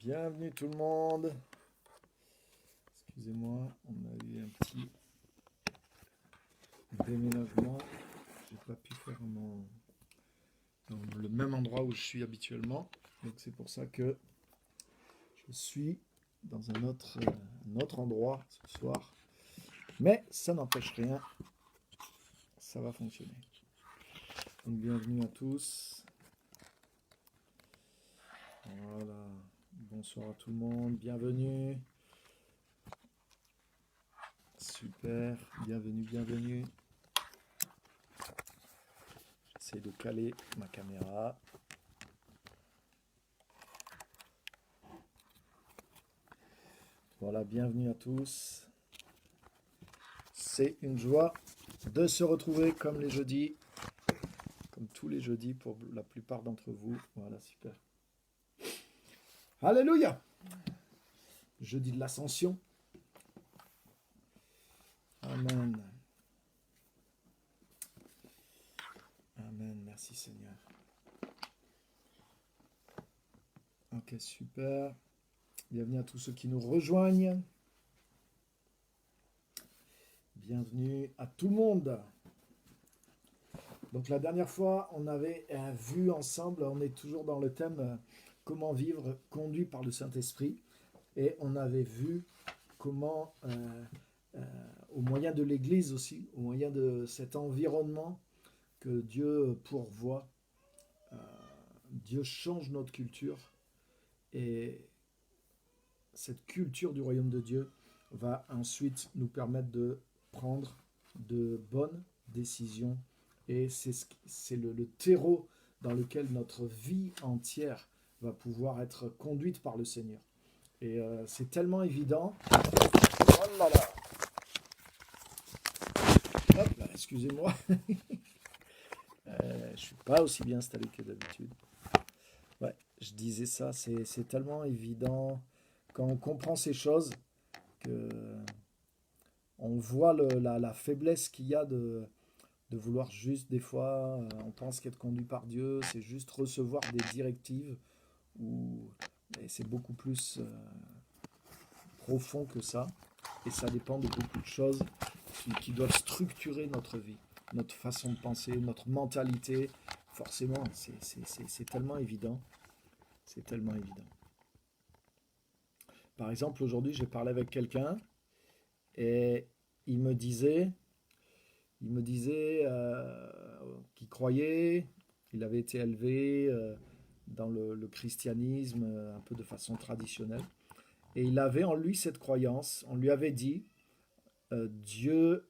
Bienvenue tout le monde. Excusez-moi, on a eu un petit déménagement. J'ai pas pu faire dans le même endroit où je suis habituellement. Donc c'est pour ça que je suis dans un autre endroit ce soir. Mais ça n'empêche rien. Ça va fonctionner. Donc bienvenue à tous. Voilà. Bonsoir à tout le monde. Bienvenue. Super. Bienvenue. J'essaie de caler ma caméra. Voilà, bienvenue à tous. C'est une joie de se retrouver comme les jeudis, comme tous les jeudis pour la plupart d'entre vous. Voilà, super. Alléluia! Jeudi de l'Ascension. Amen. Amen, merci Seigneur. Ok, super. Bienvenue à tous ceux qui nous rejoignent. Bienvenue à tout le monde. Donc la dernière fois, on avait vu ensemble, on est toujours dans le thème comment vivre conduit par le Saint-Esprit. Et on avait vu comment, au moyen de l'Église aussi, au moyen de cet environnement que Dieu pourvoit, Dieu change notre culture. Et cette culture du royaume de Dieu va ensuite nous permettre de prendre de bonnes décisions. Et c'est le terreau dans lequel notre vie entière va pouvoir être conduite par le Seigneur. Et c'est tellement évident. Oh là là. Hop là, excusez-moi. Je suis pas aussi bien installé que d'habitude. Ouais, je disais ça, c'est tellement évident quand on comprend ces choses que on voit la faiblesse qu'il y a de vouloir juste des fois, on pense qu'être conduit par Dieu, c'est juste recevoir des directives ou c'est beaucoup plus profond que ça. Et ça dépend de beaucoup de choses qui doivent structurer notre vie, notre façon de penser, notre mentalité. Forcément, c'est tellement évident. C'est tellement évident. Par exemple, aujourd'hui, j'ai parlé avec quelqu'un et il me disait qu'il croyait, il avait été élevé dans le christianisme un peu de façon traditionnelle. Et il avait en lui cette croyance. On lui avait dit, Dieu,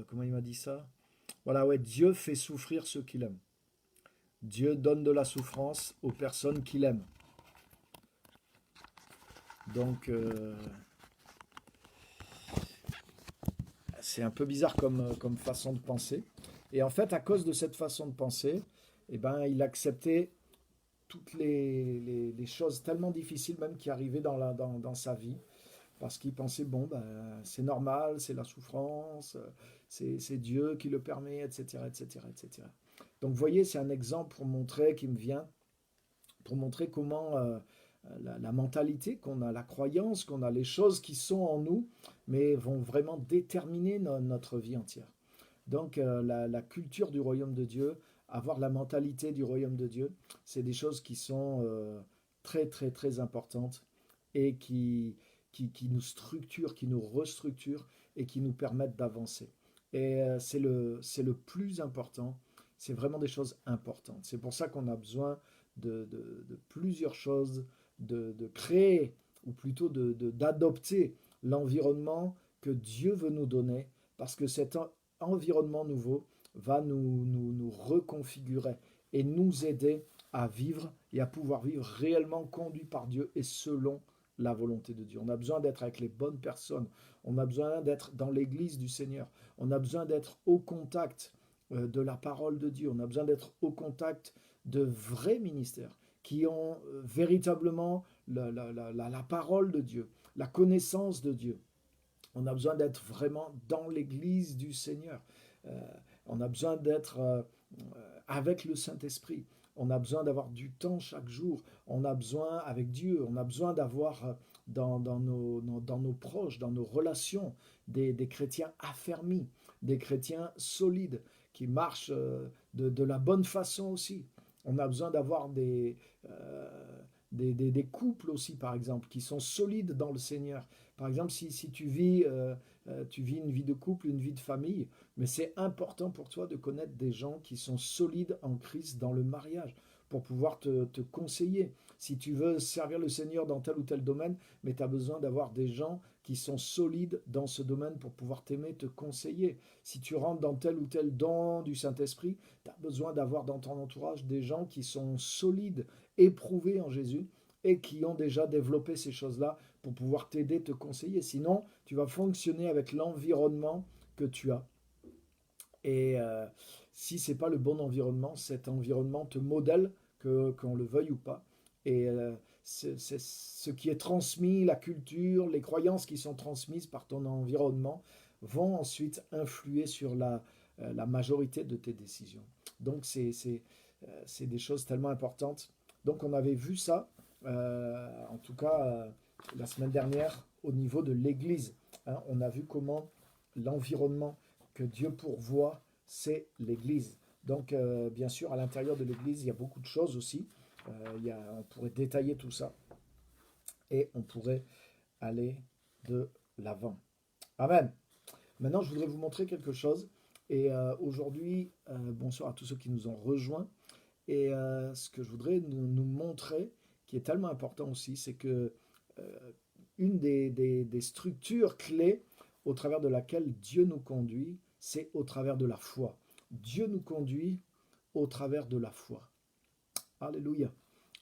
comment il m'a dit ça? Voilà, ouais, Dieu fait souffrir ceux qu'il aime. Dieu donne de la souffrance aux personnes qu'il aime. Donc, c'est un peu bizarre comme façon de penser. Et en fait, à cause de cette façon de penser, eh ben, il acceptait toutes les choses tellement difficiles même qui arrivaient dans sa vie. Parce qu'il pensait, bon, ben, c'est normal, c'est la souffrance, c'est Dieu qui le permet, etc., etc., etc. Donc, vous voyez, c'est un exemple pour montrer, qui me vient, pour montrer comment la mentalité qu'on a, la croyance qu'on a, les choses qui sont en nous, mais vont vraiment déterminer notre vie entière. Donc, la culture du royaume de Dieu, avoir la mentalité du royaume de Dieu, c'est des choses qui sont très, très, très importantes et qui nous structurent, qui nous restructurent et qui nous permettent d'avancer. Et c'est le plus important. C'est vraiment des choses importantes. C'est pour ça qu'on a besoin de plusieurs choses, de créer, ou plutôt d'adopter l'environnement que Dieu veut nous donner, parce que cet environnement nouveau va nous reconfigurer et nous aider à vivre et à pouvoir vivre réellement conduit par Dieu et selon la volonté de Dieu. On a besoin d'être avec les bonnes personnes, on a besoin d'être dans l'église du Seigneur, on a besoin d'être au contact de la parole de Dieu, on a besoin d'être au contact de vrais ministères qui ont véritablement la parole de Dieu, la connaissance de Dieu. On a besoin d'être vraiment dans l'église du Seigneur. On a besoin d'être avec le Saint-Esprit. On a besoin d'avoir du temps chaque jour. On a besoin avec Dieu. On a besoin d'avoir dans nos proches, dans nos relations, des chrétiens affermis, des chrétiens solides, qui marchent de la bonne façon aussi. On a besoin d'avoir des couples aussi, par exemple, qui sont solides dans le Seigneur. Par exemple, si tu vis une vie de couple, une vie de famille, mais c'est important pour toi de connaître des gens qui sont solides en Christ dans le mariage, pour pouvoir te conseiller. Si tu veux servir le Seigneur dans tel ou tel domaine, mais tu as besoin d'avoir des gens qui sont solides dans ce domaine pour pouvoir t'aimer, te conseiller. Si tu rentres dans tel ou tel don du Saint-Esprit, tu as besoin d'avoir dans ton entourage des gens qui sont solides, éprouvés en Jésus et qui ont déjà développé ces choses-là pour pouvoir t'aider, te conseiller. Sinon, tu vas fonctionner avec l'environnement que tu as. Et si ce n'est pas le bon environnement, cet environnement te modèle, qu'on le veuille ou pas. Et c'est ce qui est transmis, la culture, les croyances qui sont transmises par ton environnement vont ensuite influer sur la majorité de tes décisions. Donc c'est des choses tellement importantes. Donc on avait vu ça, en tout cas la semaine dernière, au niveau de l'Église. Hein, on a vu comment l'environnement que Dieu pourvoit, c'est l'Église. Donc, bien sûr, à l'intérieur de l'Église, il y a beaucoup de choses aussi. On pourrait détailler tout ça et on pourrait aller de l'avant. Amen. Maintenant, je voudrais vous montrer quelque chose. Et aujourd'hui, bonsoir à tous ceux qui nous ont rejoints. Et ce que je voudrais nous montrer, qui est tellement important aussi, c'est que une des structures clés au travers de laquelle Dieu nous conduit, c'est au travers de la foi. Dieu nous conduit au travers de la foi. Alléluia.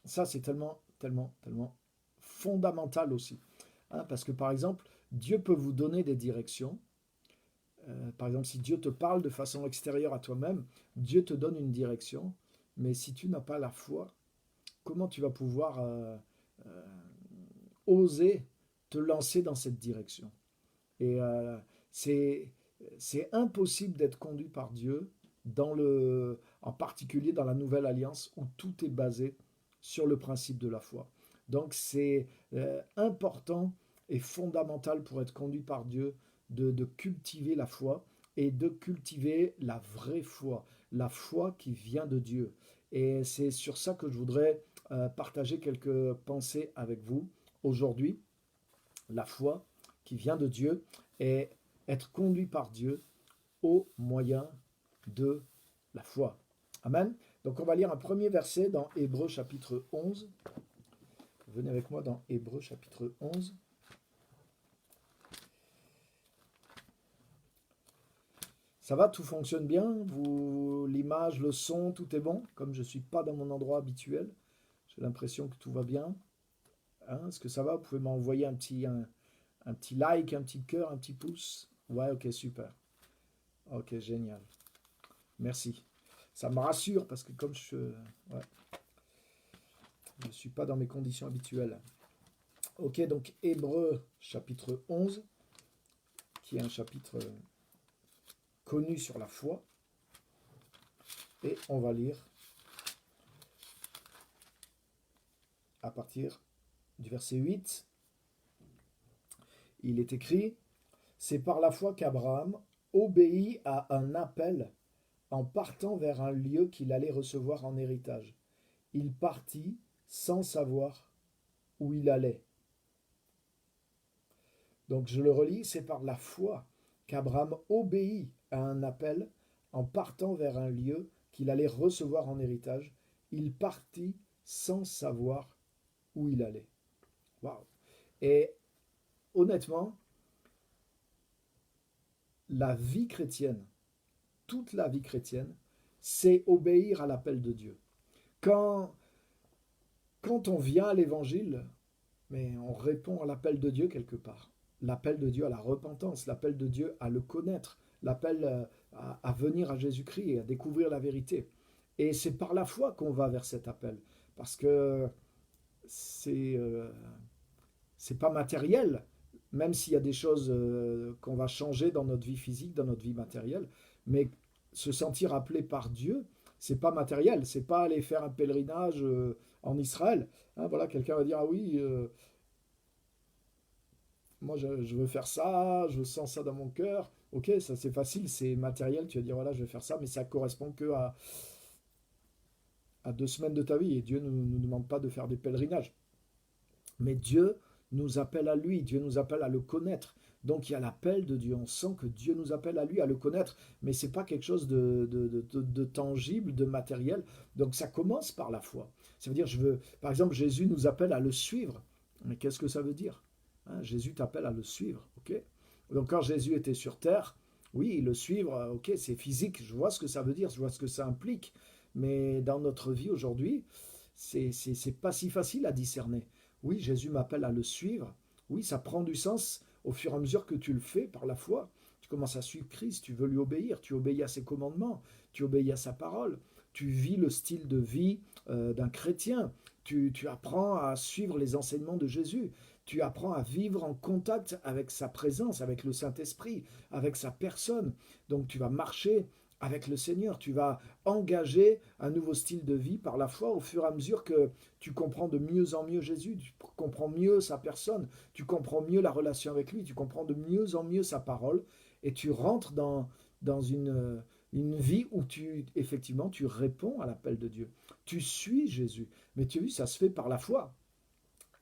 Ça, c'est tellement, tellement, tellement fondamental aussi. Hein, parce que, par exemple, Dieu peut vous donner des directions. Par exemple, si Dieu te parle de façon extérieure à toi-même, Dieu te donne une direction. Mais si tu n'as pas la foi, comment tu vas pouvoir oser te lancer dans cette direction? Et c'est impossible d'être conduit par Dieu, en particulier dans la Nouvelle Alliance, où tout est basé sur le principe de la foi. Donc c'est important et fondamental pour être conduit par Dieu de cultiver la foi et de cultiver la vraie foi, la foi qui vient de Dieu. Et c'est sur ça que je voudrais partager quelques pensées avec vous aujourd'hui. La foi qui vient de Dieu et être conduit par Dieu au moyen de la foi. Amen. Donc on va lire un premier verset dans Hébreux chapitre 11. Venez avec moi dans Hébreux chapitre 11. Ça va, tout fonctionne bien? L'image, le son, tout est bon? Comme je ne suis pas dans mon endroit habituel, j'ai l'impression que tout va bien. Hein, est-ce que ça va? Vous pouvez m'envoyer un petit like, un petit cœur, un petit pouce? Ouais, ok, super. Ok, génial. Merci. Ça me rassure parce que comme je ne suis pas dans mes conditions habituelles. Ok, donc Hébreux chapitre 11, qui est un chapitre connu sur la foi. Et on va lire à partir du verset 8. Il est écrit: c'est par la foi qu'Abraham obéit à un appel en partant vers un lieu qu'il allait recevoir en héritage. Il partit sans savoir où il allait. Donc je le relis, c'est par la foi qu'Abraham obéit à un appel en partant vers un lieu qu'il allait recevoir en héritage. Il partit sans savoir où il allait. Waouh! Et honnêtement, la vie chrétienne, toute la vie chrétienne, c'est obéir à l'appel de Dieu. Quand on vient à l'évangile, mais on répond à l'appel de Dieu quelque part. L'appel de Dieu à la repentance, l'appel de Dieu à le connaître, l'appel à venir à Jésus-Christ et à découvrir la vérité. Et c'est par la foi qu'on va vers cet appel. Parce que c'est pas matériel, même s'il y a des choses qu'on va changer dans notre vie physique, dans notre vie matérielle, mais se sentir appelé par Dieu, c'est pas matériel, c'est pas aller faire un pèlerinage en Israël. Hein, voilà, quelqu'un va dire, ah oui, moi je veux faire ça, je sens ça dans mon cœur. Ok, ça c'est facile, c'est matériel, tu vas dire, voilà, je vais faire ça, mais ça correspond que à 2 semaines de ta vie. Et Dieu ne nous demande pas de faire des pèlerinages. Mais Dieu nous appelle à lui, Dieu nous appelle à le connaître. Donc il y a l'appel de Dieu, on sent que Dieu nous appelle à lui, à le connaître, mais ce n'est pas quelque chose de tangible, de matériel. Donc ça commence par la foi. Ça veut dire, par exemple, Jésus nous appelle à le suivre. Mais qu'est-ce que ça veut dire? Hein, Jésus t'appelle à le suivre, ok? Donc quand Jésus était sur terre, oui, le suivre, ok, c'est physique, je vois ce que ça veut dire, je vois ce que ça implique, mais dans notre vie aujourd'hui, c'est pas si facile à discerner. Oui, Jésus m'appelle à le suivre. Oui, ça prend du sens au fur et à mesure que tu le fais par la foi. Tu commences à suivre Christ, tu veux lui obéir, tu obéis à ses commandements, tu obéis à sa parole, tu vis le style de vie d'un chrétien, tu apprends à suivre les enseignements de Jésus, tu apprends à vivre en contact avec sa présence, avec le Saint-Esprit, avec sa personne. Donc tu vas marcher avec le Seigneur, tu vas engager un nouveau style de vie par la foi au fur et à mesure que tu comprends de mieux en mieux Jésus, tu comprends mieux sa personne, tu comprends mieux la relation avec lui, tu comprends de mieux en mieux sa parole et tu rentres dans une vie où effectivement, tu réponds à l'appel de Dieu. Tu suis Jésus. Mais tu as vu, ça se fait par la foi.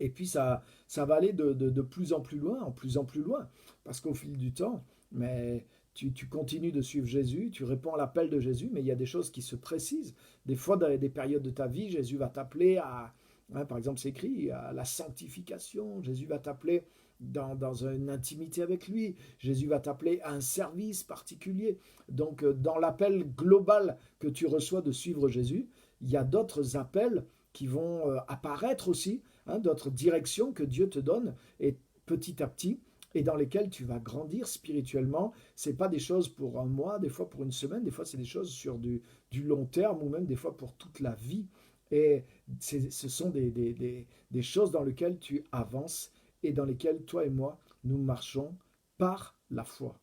Et puis ça va aller de plus en plus loin, en plus en plus loin. Parce qu'au fil du temps, mais tu continues de suivre Jésus, tu réponds à l'appel de Jésus, mais il y a des choses qui se précisent. Des fois, dans des périodes de ta vie, Jésus va t'appeler à, hein, par exemple, c'est écrit, à la sanctification. Jésus va t'appeler dans une intimité avec lui. Jésus va t'appeler à un service particulier. Donc, dans l'appel global que tu reçois de suivre Jésus, il y a d'autres appels qui vont apparaître aussi, hein, d'autres directions que Dieu te donne, et petit à petit, et dans lesquelles tu vas grandir spirituellement. C'est pas des choses pour un mois, des fois pour une semaine, des fois c'est des choses sur du long terme, ou même des fois pour toute la vie. Et ce sont des choses dans lesquelles tu avances, et dans lesquelles toi et moi, nous marchons par la foi.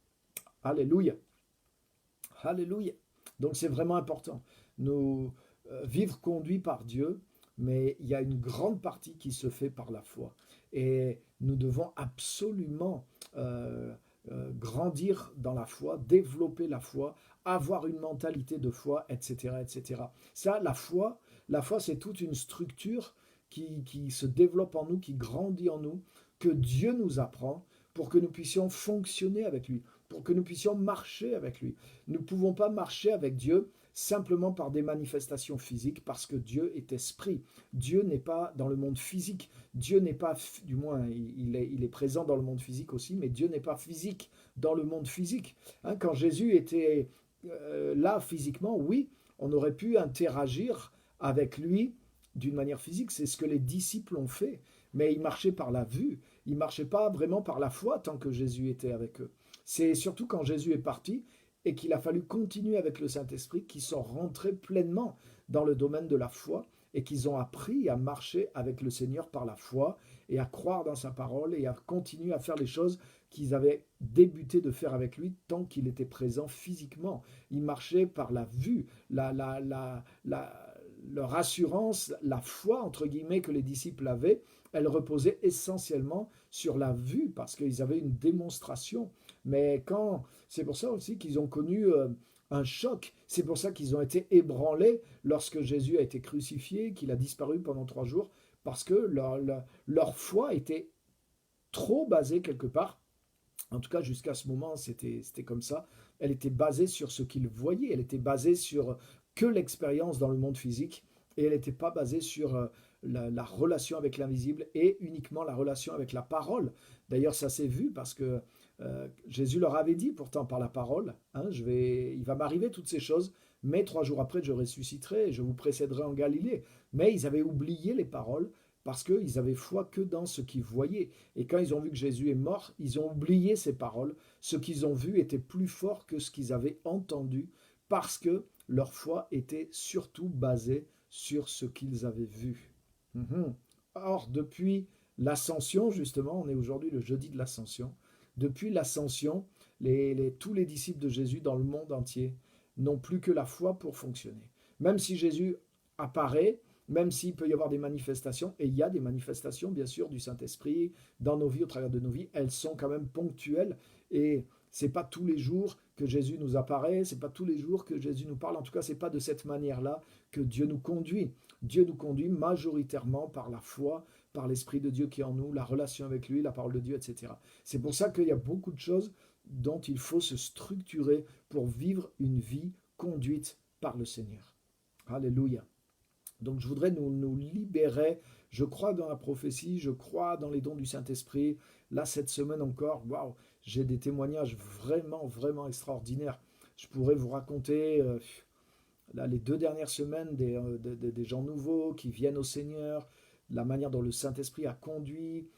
Alléluia. Alléluia. Donc c'est vraiment important. Nous vivre conduit par Dieu, mais il y a une grande partie qui se fait par la foi. Et nous devons absolument grandir dans la foi, développer la foi, avoir une mentalité de foi, etc., etc. Ça, la foi, c'est toute une structure qui se développe en nous, qui grandit en nous, que Dieu nous apprend pour que nous puissions fonctionner avec lui, pour que nous puissions marcher avec lui. Nous ne pouvons pas marcher avec Dieu simplement par des manifestations physiques, parce que Dieu est esprit. Dieu n'est pas dans le monde physique. Dieu n'est pas, du moins, il est présent dans le monde physique aussi, mais Dieu n'est pas physique dans le monde physique. Hein, quand Jésus était là physiquement, oui, on aurait pu interagir avec lui d'une manière physique. C'est ce que les disciples ont fait. Mais ils marchaient par la vue. Ils ne marchaient pas vraiment par la foi tant que Jésus était avec eux. C'est surtout quand Jésus est parti et qu'il a fallu continuer avec le Saint-Esprit qu'ils sont rentrés pleinement dans le domaine de la foi et qu'ils ont appris à marcher avec le Seigneur par la foi et à croire dans sa parole et à continuer à faire les choses qu'ils avaient débuté de faire avec lui tant qu'il était présent physiquement. Ils marchaient par la vue, leur assurance, la foi, entre guillemets, que les disciples avaient, elle reposait essentiellement sur la vue, parce qu'ils avaient une démonstration. Mais c'est pour ça aussi qu'ils ont connu un choc. C'est pour ça qu'ils ont été ébranlés lorsque Jésus a été crucifié, qu'il a disparu pendant 3 jours, parce que leur foi était trop basée quelque part. En tout cas, jusqu'à ce moment, c'était comme ça. Elle était basée sur ce qu'ils voyaient. Elle était basée sur que l'expérience dans le monde physique. Et elle n'était pas basée sur la relation avec l'invisible et uniquement la relation avec la parole. D'ailleurs, ça s'est vu parce que Jésus leur avait dit pourtant par la parole, hein, il va m'arriver toutes ces choses, mais 3 jours après, je ressusciterai et je vous précéderai en Galilée. Mais ils avaient oublié les paroles parce qu'ils avaient foi que dans ce qu'ils voyaient. Et quand ils ont vu que Jésus est mort, ils ont oublié ces paroles. Ce qu'ils ont vu était plus fort que ce qu'ils avaient entendu, parce que leur foi était surtout basée sur ce qu'ils avaient vu. Or, depuis l'ascension, justement, on est aujourd'hui le jeudi de l'ascension, depuis l'ascension, tous les disciples de Jésus dans le monde entier n'ont plus que la foi pour fonctionner. Même si Jésus apparaît, même s'il peut y avoir des manifestations, et il y a des manifestations, bien sûr, du Saint-Esprit dans nos vies, au travers de nos vies, elles sont quand même ponctuelles, et c'est pas tous les jours que Jésus nous apparaît, c'est pas tous les jours que Jésus nous parle, en tout cas, c'est pas de cette manière-là que Dieu nous conduit. Dieu nous conduit majoritairement par la foi, par l'Esprit de Dieu qui est en nous, la relation avec lui, la parole de Dieu, etc. C'est pour ça qu'il y a beaucoup de choses dont il faut se structurer pour vivre une vie conduite par le Seigneur. Alléluia. Donc je voudrais nous libérer. Je crois dans la prophétie, je crois dans les dons du Saint-Esprit. Là, cette semaine encore, waouh, j'ai des témoignages vraiment, vraiment extraordinaires. Je pourrais vous raconter là, les 2 dernières semaines des gens nouveaux qui viennent au Seigneur, la manière dont le Saint-Esprit a conduit,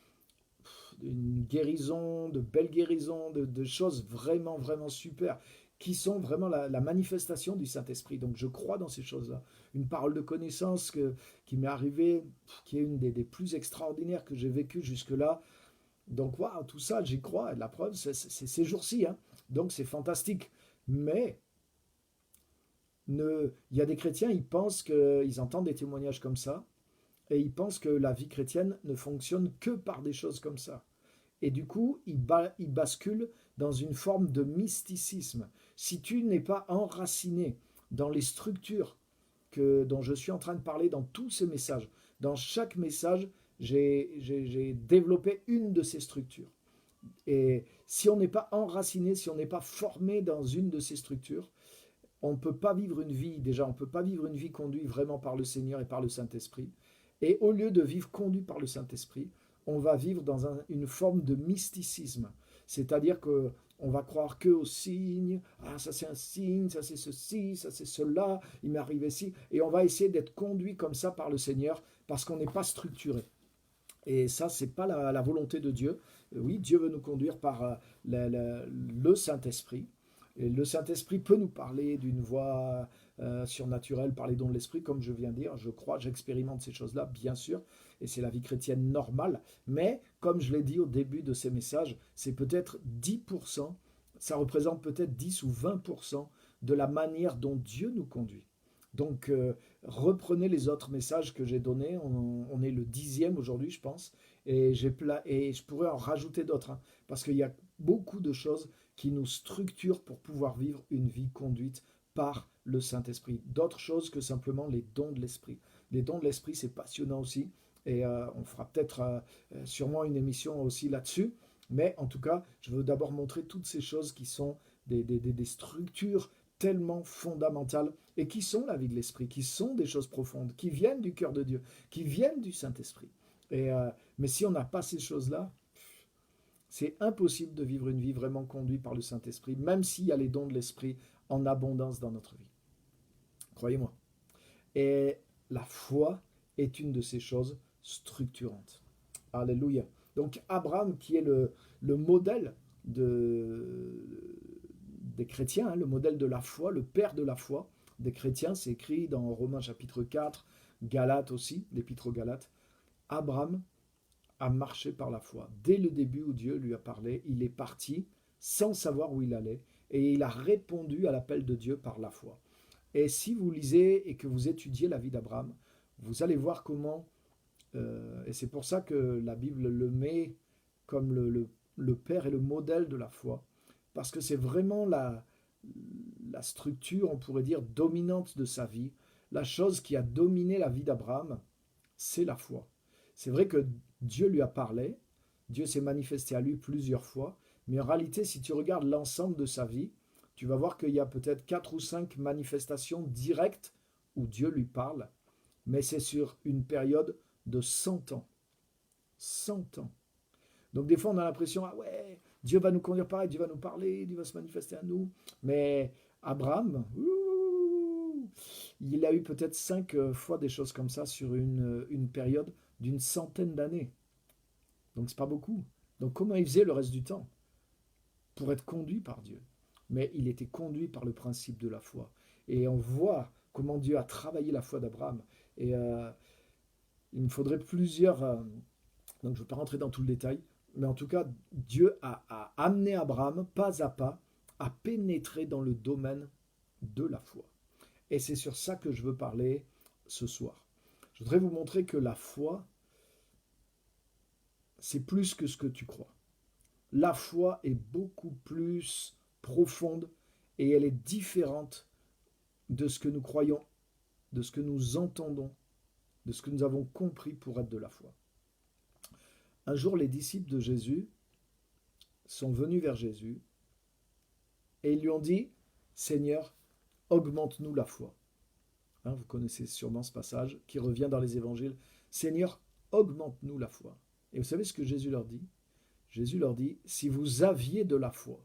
une guérison, de belles guérisons, de choses vraiment, vraiment super, qui sont vraiment la manifestation du Saint-Esprit. Donc je crois dans ces choses-là. Une parole de connaissance qui m'est arrivée, qui est une des plus extraordinaires que j'ai vécues jusque-là. Donc waouh, tout ça, j'y crois. Et la preuve, c'est ces jours-ci. Hein. Donc c'est fantastique. Mais il y a des chrétiens, ils pensent qu'ils entendent des témoignages comme ça, et ils pensent que la vie chrétienne ne fonctionne que par des choses comme ça. Et du coup, ils basculent dans une forme de mysticisme. Si tu n'es pas enraciné dans les structures dont je suis en train de parler dans tous ces messages, dans chaque message, j'ai développé une de ces structures. Et si on n'est pas enraciné, si on n'est pas formé dans une de ces structures, on ne peut pas vivre une vie, déjà, on ne peut pas vivre une vie conduite vraiment par le Seigneur et par le Saint-Esprit. Et au lieu de vivre conduit par le Saint-Esprit, on va vivre dans une forme de mysticisme. C'est-à-dire qu'on va croire que aux signes, ah ça c'est un signe, ça c'est ceci, ça c'est cela, il m'est arrivé ci, et on va essayer d'être conduit comme ça par le Seigneur parce qu'on n'est pas structuré. Et ça, c'est pas la volonté de Dieu. Oui, Dieu veut nous conduire par le Saint-Esprit. Et le Saint-Esprit peut nous parler d'une voix surnaturelle, par les dons de l'Esprit, comme je viens de dire. Je crois, j'expérimente ces choses-là, bien sûr, et c'est la vie chrétienne normale. Mais, comme je l'ai dit au début de ces messages, c'est peut-être 10%, ça représente peut-être 10 ou 20% de la manière dont Dieu nous conduit. Donc, reprenez les autres messages que j'ai donnés. On est le 10e aujourd'hui, je pense. Et je pourrais en rajouter d'autres, hein, parce qu'il y a beaucoup de choses qui nous structurent pour pouvoir vivre une vie conduite par le Saint-Esprit. D'autres choses que simplement les dons de l'Esprit. Les dons de l'Esprit, c'est passionnant aussi. Et on fera peut-être sûrement une émission aussi là-dessus. Mais en tout cas, je veux d'abord montrer toutes ces choses qui sont des structures tellement fondamentales et qui sont la vie de l'Esprit, qui sont des choses profondes, qui viennent du cœur de Dieu, qui viennent du Saint-Esprit. Mais si on n'a pas ces choses-là, c'est impossible de vivre une vie vraiment conduite par le Saint-Esprit, même s'il y a les dons de l'Esprit en abondance dans notre vie. Croyez-moi. Et la foi est une de ces choses structurantes. Alléluia. Donc Abraham, qui est le modèle des chrétiens, hein, le modèle de la foi, le père de la foi des chrétiens, c'est écrit dans Romains chapitre 4, Galates aussi, l'épître aux Galates. Abraham a marché par la foi. Dès le début où Dieu lui a parlé, il est parti sans savoir où il allait et il a répondu à l'appel de Dieu par la foi. Et si vous lisez et que vous étudiez la vie d'Abraham, vous allez voir comment, et c'est pour ça que la Bible le met comme le père et le modèle de la foi, parce que c'est vraiment la structure, on pourrait dire, dominante de sa vie. La chose qui a dominé la vie d'Abraham, c'est la foi. C'est vrai que Dieu lui a parlé, Dieu s'est manifesté à lui plusieurs fois, mais en réalité, si tu regardes l'ensemble de sa vie, tu vas voir qu'il y a peut-être 4 ou 5 manifestations directes où Dieu lui parle, mais c'est sur une période de 100 ans. 100 ans. Donc des fois, on a l'impression, ah ouais, Dieu va nous conduire pareil, Dieu va nous parler, Dieu va se manifester à nous. Mais Abraham, il a eu peut-être 5 fois des choses comme ça sur une période d'une centaine d'années. Donc c'est pas beaucoup. Donc comment il faisait le reste du temps pour être conduit par Dieu? Mais il était conduit par le principe de la foi. Et on voit comment Dieu a travaillé la foi d'Abraham. Et il me faudrait plusieurs... donc je ne vais pas rentrer dans tout le détail, mais en tout cas, Dieu a amené Abraham, pas à pas, à pénétrer dans le domaine de la foi. Et c'est sur ça que je veux parler ce soir. Je voudrais vous montrer que la foi, c'est plus que ce que tu crois. La foi est beaucoup plus profonde et elle est différente de ce que nous croyons, de ce que nous entendons, de ce que nous avons compris pour être de la foi. Un jour, les disciples de Jésus sont venus vers Jésus et ils lui ont dit, Seigneur, augmente-nous la foi. Hein, vous connaissez sûrement ce passage qui revient dans les évangiles. Seigneur, augmente-nous la foi. Et vous savez ce que Jésus leur dit? Jésus leur dit, si vous aviez de la foi,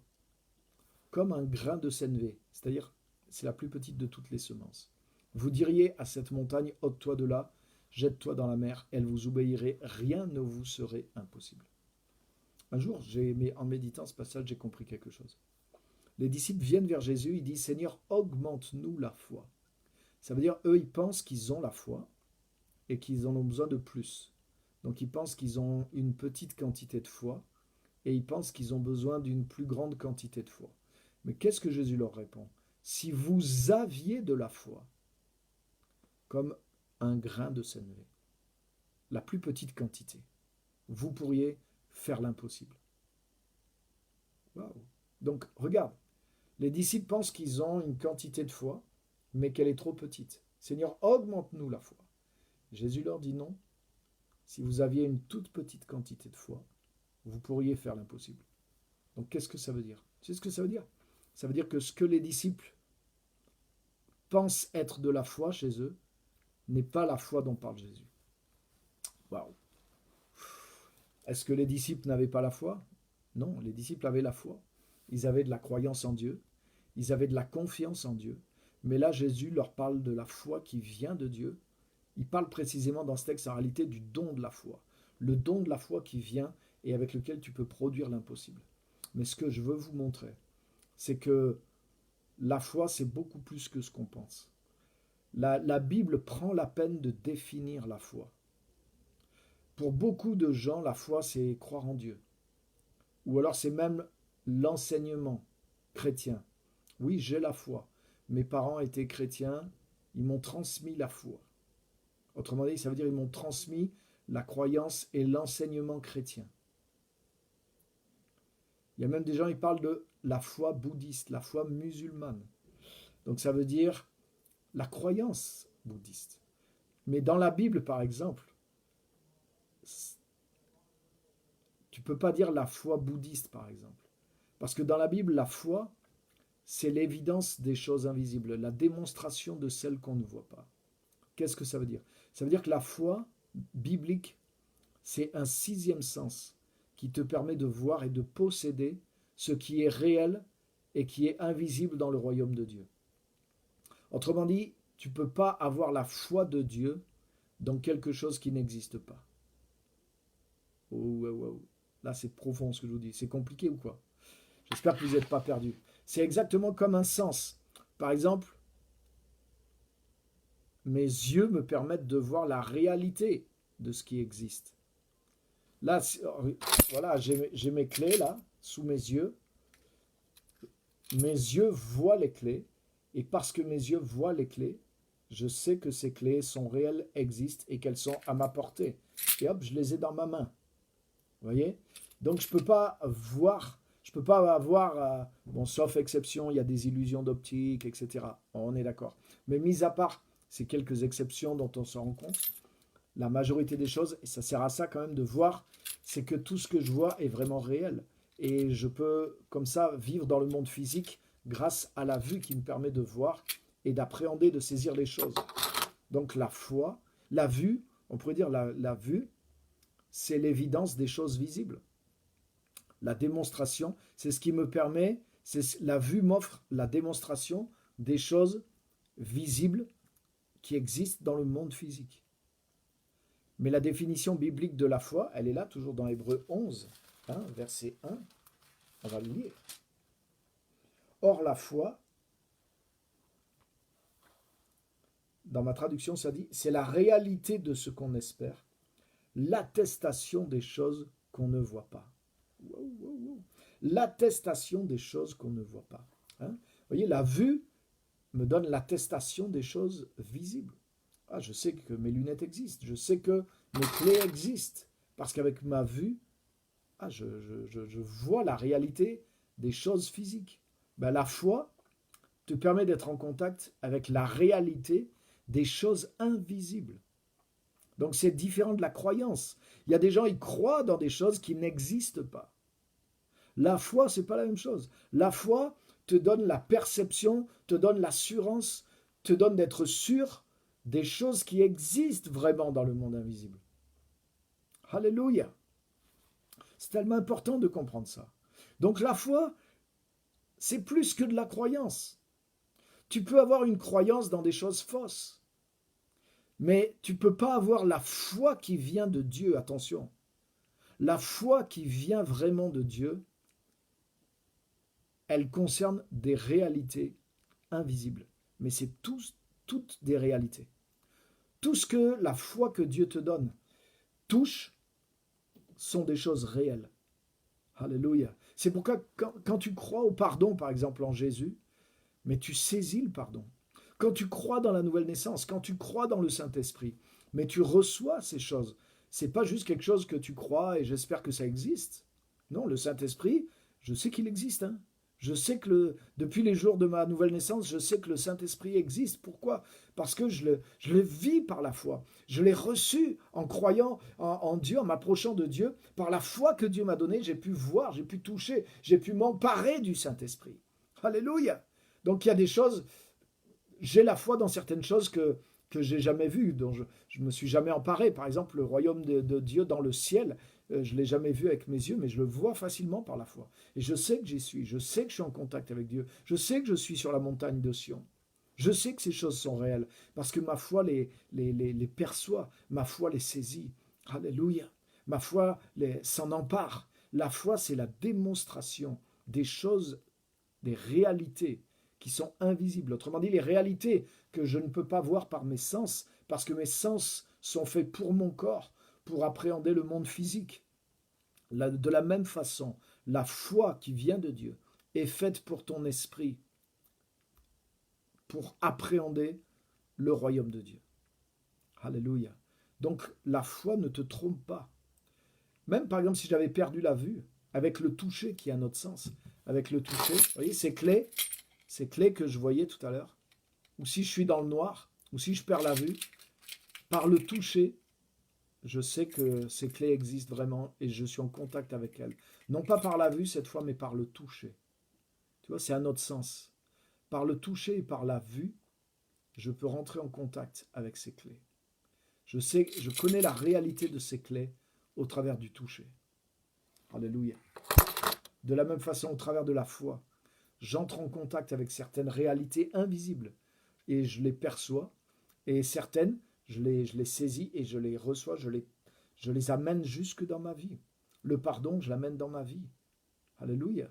comme un grain de sénévé, c'est-à-dire c'est la plus petite de toutes les semences, vous diriez à cette montagne, ôte-toi de là, jette-toi dans la mer, elle vous obéirait, rien ne vous serait impossible. Un jour, en méditant ce passage, j'ai compris quelque chose. Les disciples viennent vers Jésus, ils disent, Seigneur, augmente-nous la foi. Ça veut dire, eux, ils pensent qu'ils ont la foi et qu'ils en ont besoin de plus. Donc, ils pensent qu'ils ont une petite quantité de foi et ils pensent qu'ils ont besoin d'une plus grande quantité de foi. Mais qu'est-ce que Jésus leur répond? Si vous aviez de la foi, comme un grain de sénévé, la plus petite quantité, vous pourriez faire l'impossible. Waouh! Donc, regarde, les disciples pensent qu'ils ont une quantité de foi, mais qu'elle est trop petite. Seigneur, augmente-nous la foi. Jésus leur dit non. Si vous aviez une toute petite quantité de foi, vous pourriez faire l'impossible. Donc, qu'est-ce que ça veut dire? Tu sais ce que ça veut dire? Ça veut dire que ce que les disciples pensent être de la foi chez eux n'est pas la foi dont parle Jésus. Waouh! Est-ce que les disciples n'avaient pas la foi? Non, les disciples avaient la foi. Ils avaient de la croyance en Dieu. Ils avaient de la confiance en Dieu. Mais là, Jésus leur parle de la foi qui vient de Dieu. Il parle précisément dans ce texte, en réalité, du don de la foi. Le don de la foi qui vient et avec lequel tu peux produire l'impossible. Mais ce que je veux vous montrer, c'est que la foi, c'est beaucoup plus que ce qu'on pense. La Bible prend la peine de définir la foi. Pour beaucoup de gens, la foi, c'est croire en Dieu. Ou alors c'est même l'enseignement chrétien. Oui, j'ai la foi. Mes parents étaient chrétiens, ils m'ont transmis la foi. Autrement dit, ça veut dire ils m'ont transmis la croyance et l'enseignement chrétien. Il y a même des gens qui parlent de la foi bouddhiste, la foi musulmane. Donc ça veut dire la croyance bouddhiste. Mais dans la Bible, par exemple, tu ne peux pas dire la foi bouddhiste, par exemple. Parce que dans la Bible, la foi, c'est l'évidence des choses invisibles, la démonstration de celles qu'on ne voit pas. Qu'est-ce que ça veut dire? Ça veut dire que la foi biblique, c'est un sixième sens qui te permet de voir et de posséder ce qui est réel et qui est invisible dans le royaume de Dieu. Autrement dit, tu ne peux pas avoir la foi de Dieu dans quelque chose qui n'existe pas. Oh. Là, c'est profond ce que je vous dis. C'est compliqué ou quoi? J'espère que vous n'êtes pas perdus. C'est exactement comme un sens. Par exemple, mes yeux me permettent de voir la réalité de ce qui existe. Là, voilà, j'ai mes clés là, sous mes yeux. Mes yeux voient les clés. Et parce que mes yeux voient les clés, je sais que ces clés sont réelles, existent et qu'elles sont à ma portée. Et hop, je les ai dans ma main. Vous voyez? Donc je ne peux pas voir, je ne peux pas avoir, bon, sauf exception, il y a des illusions d'optique, etc. On est d'accord. Mais mis à part ces quelques exceptions dont on se rend compte, la majorité des choses, et ça sert à ça quand même de voir, c'est que tout ce que je vois est vraiment réel. Et je peux, comme ça, vivre dans le monde physique grâce à la vue qui me permet de voir et d'appréhender, de saisir les choses. Donc la foi, la vue, on pourrait dire la vue, c'est l'évidence des choses visibles. La démonstration, c'est ce qui me permet, la vue m'offre la démonstration des choses visibles qui existent dans le monde physique. Mais la définition biblique de la foi, elle est là, toujours dans Hébreux 11, verset 1. On va le lire. Or, la foi, dans ma traduction, ça dit, c'est la réalité de ce qu'on espère, l'attestation des choses qu'on ne voit pas. L'attestation des choses qu'on ne voit pas. Vous voyez, la vue me donne l'attestation des choses visibles. Ah, je sais que mes lunettes existent, je sais que mes clés existent, parce qu'avec ma vue, je vois la réalité des choses physiques. Ben, la foi te permet d'être en contact avec la réalité des choses invisibles. Donc c'est différent de la croyance. Il y a des gens, ils croient dans des choses qui n'existent pas. La foi, c'est pas la même chose. La foi te donne la perception, te donne l'assurance, te donne d'être sûr des choses qui existent vraiment dans le monde invisible. Alléluia. C'est tellement important de comprendre ça. Donc la foi, c'est plus que de la croyance. Tu peux avoir une croyance dans des choses fausses, mais tu ne peux pas avoir la foi qui vient de Dieu, attention. La foi qui vient vraiment de Dieu, elle concerne des réalités invisibles, mais c'est toutes des réalités. Tout ce que la foi que Dieu te donne touche sont des choses réelles. Alléluia. C'est pourquoi quand tu crois au pardon, par exemple en Jésus, mais tu saisis le pardon. Quand tu crois dans la nouvelle naissance, quand tu crois dans le Saint-Esprit, mais tu reçois ces choses. C'est pas juste quelque chose que tu crois et j'espère que ça existe. Non, le Saint-Esprit, je sais qu'il existe. Hein. Je sais que depuis les jours de ma nouvelle naissance, je sais que le Saint-Esprit existe. Pourquoi? Parce que je le vis par la foi. Je l'ai reçu en croyant en Dieu, en m'approchant de Dieu. Par la foi que Dieu m'a donnée, j'ai pu voir, j'ai pu toucher, j'ai pu m'emparer du Saint-Esprit. Alléluia. Donc il y a des choses, j'ai la foi dans certaines choses que j'ai jamais vues, dont je me suis jamais emparé. Par exemple, le royaume de Dieu dans le ciel, je ne l'ai jamais vu avec mes yeux, mais je le vois facilement par la foi. Et je sais que j'y suis, je sais que je suis en contact avec Dieu, je sais que je suis sur la montagne de Sion. Je sais que ces choses sont réelles, parce que ma foi les perçoit, ma foi les saisit. Alléluia. Ma foi s'en empare. La foi, c'est la démonstration des choses, des réalités qui sont invisibles. Autrement dit, les réalités que je ne peux pas voir par mes sens, parce que mes sens sont faits pour mon corps, pour appréhender le monde physique. De la même façon, la foi qui vient de Dieu est faite pour ton esprit, pour appréhender le royaume de Dieu. Alléluia. Donc la foi ne te trompe pas. Même par exemple si j'avais perdu la vue, avec le toucher qui est à notre sens, avec le toucher, vous voyez ces clés que je voyais tout à l'heure, ou si je suis dans le noir, ou si je perds la vue, par le toucher, je sais que ces clés existent vraiment et je suis en contact avec elles. Non pas par la vue cette fois, mais par le toucher. Tu vois, c'est à notre sens. Par le toucher et par la vue, je peux rentrer en contact avec ces clés. Je connais la réalité de ces clés au travers du toucher. Alléluia. De la même façon, au travers de la foi, j'entre en contact avec certaines réalités invisibles et je les perçois. Et certaines, je les saisis et je les reçois, je les amène jusque dans ma vie. Le pardon, je l'amène dans ma vie. Alléluia.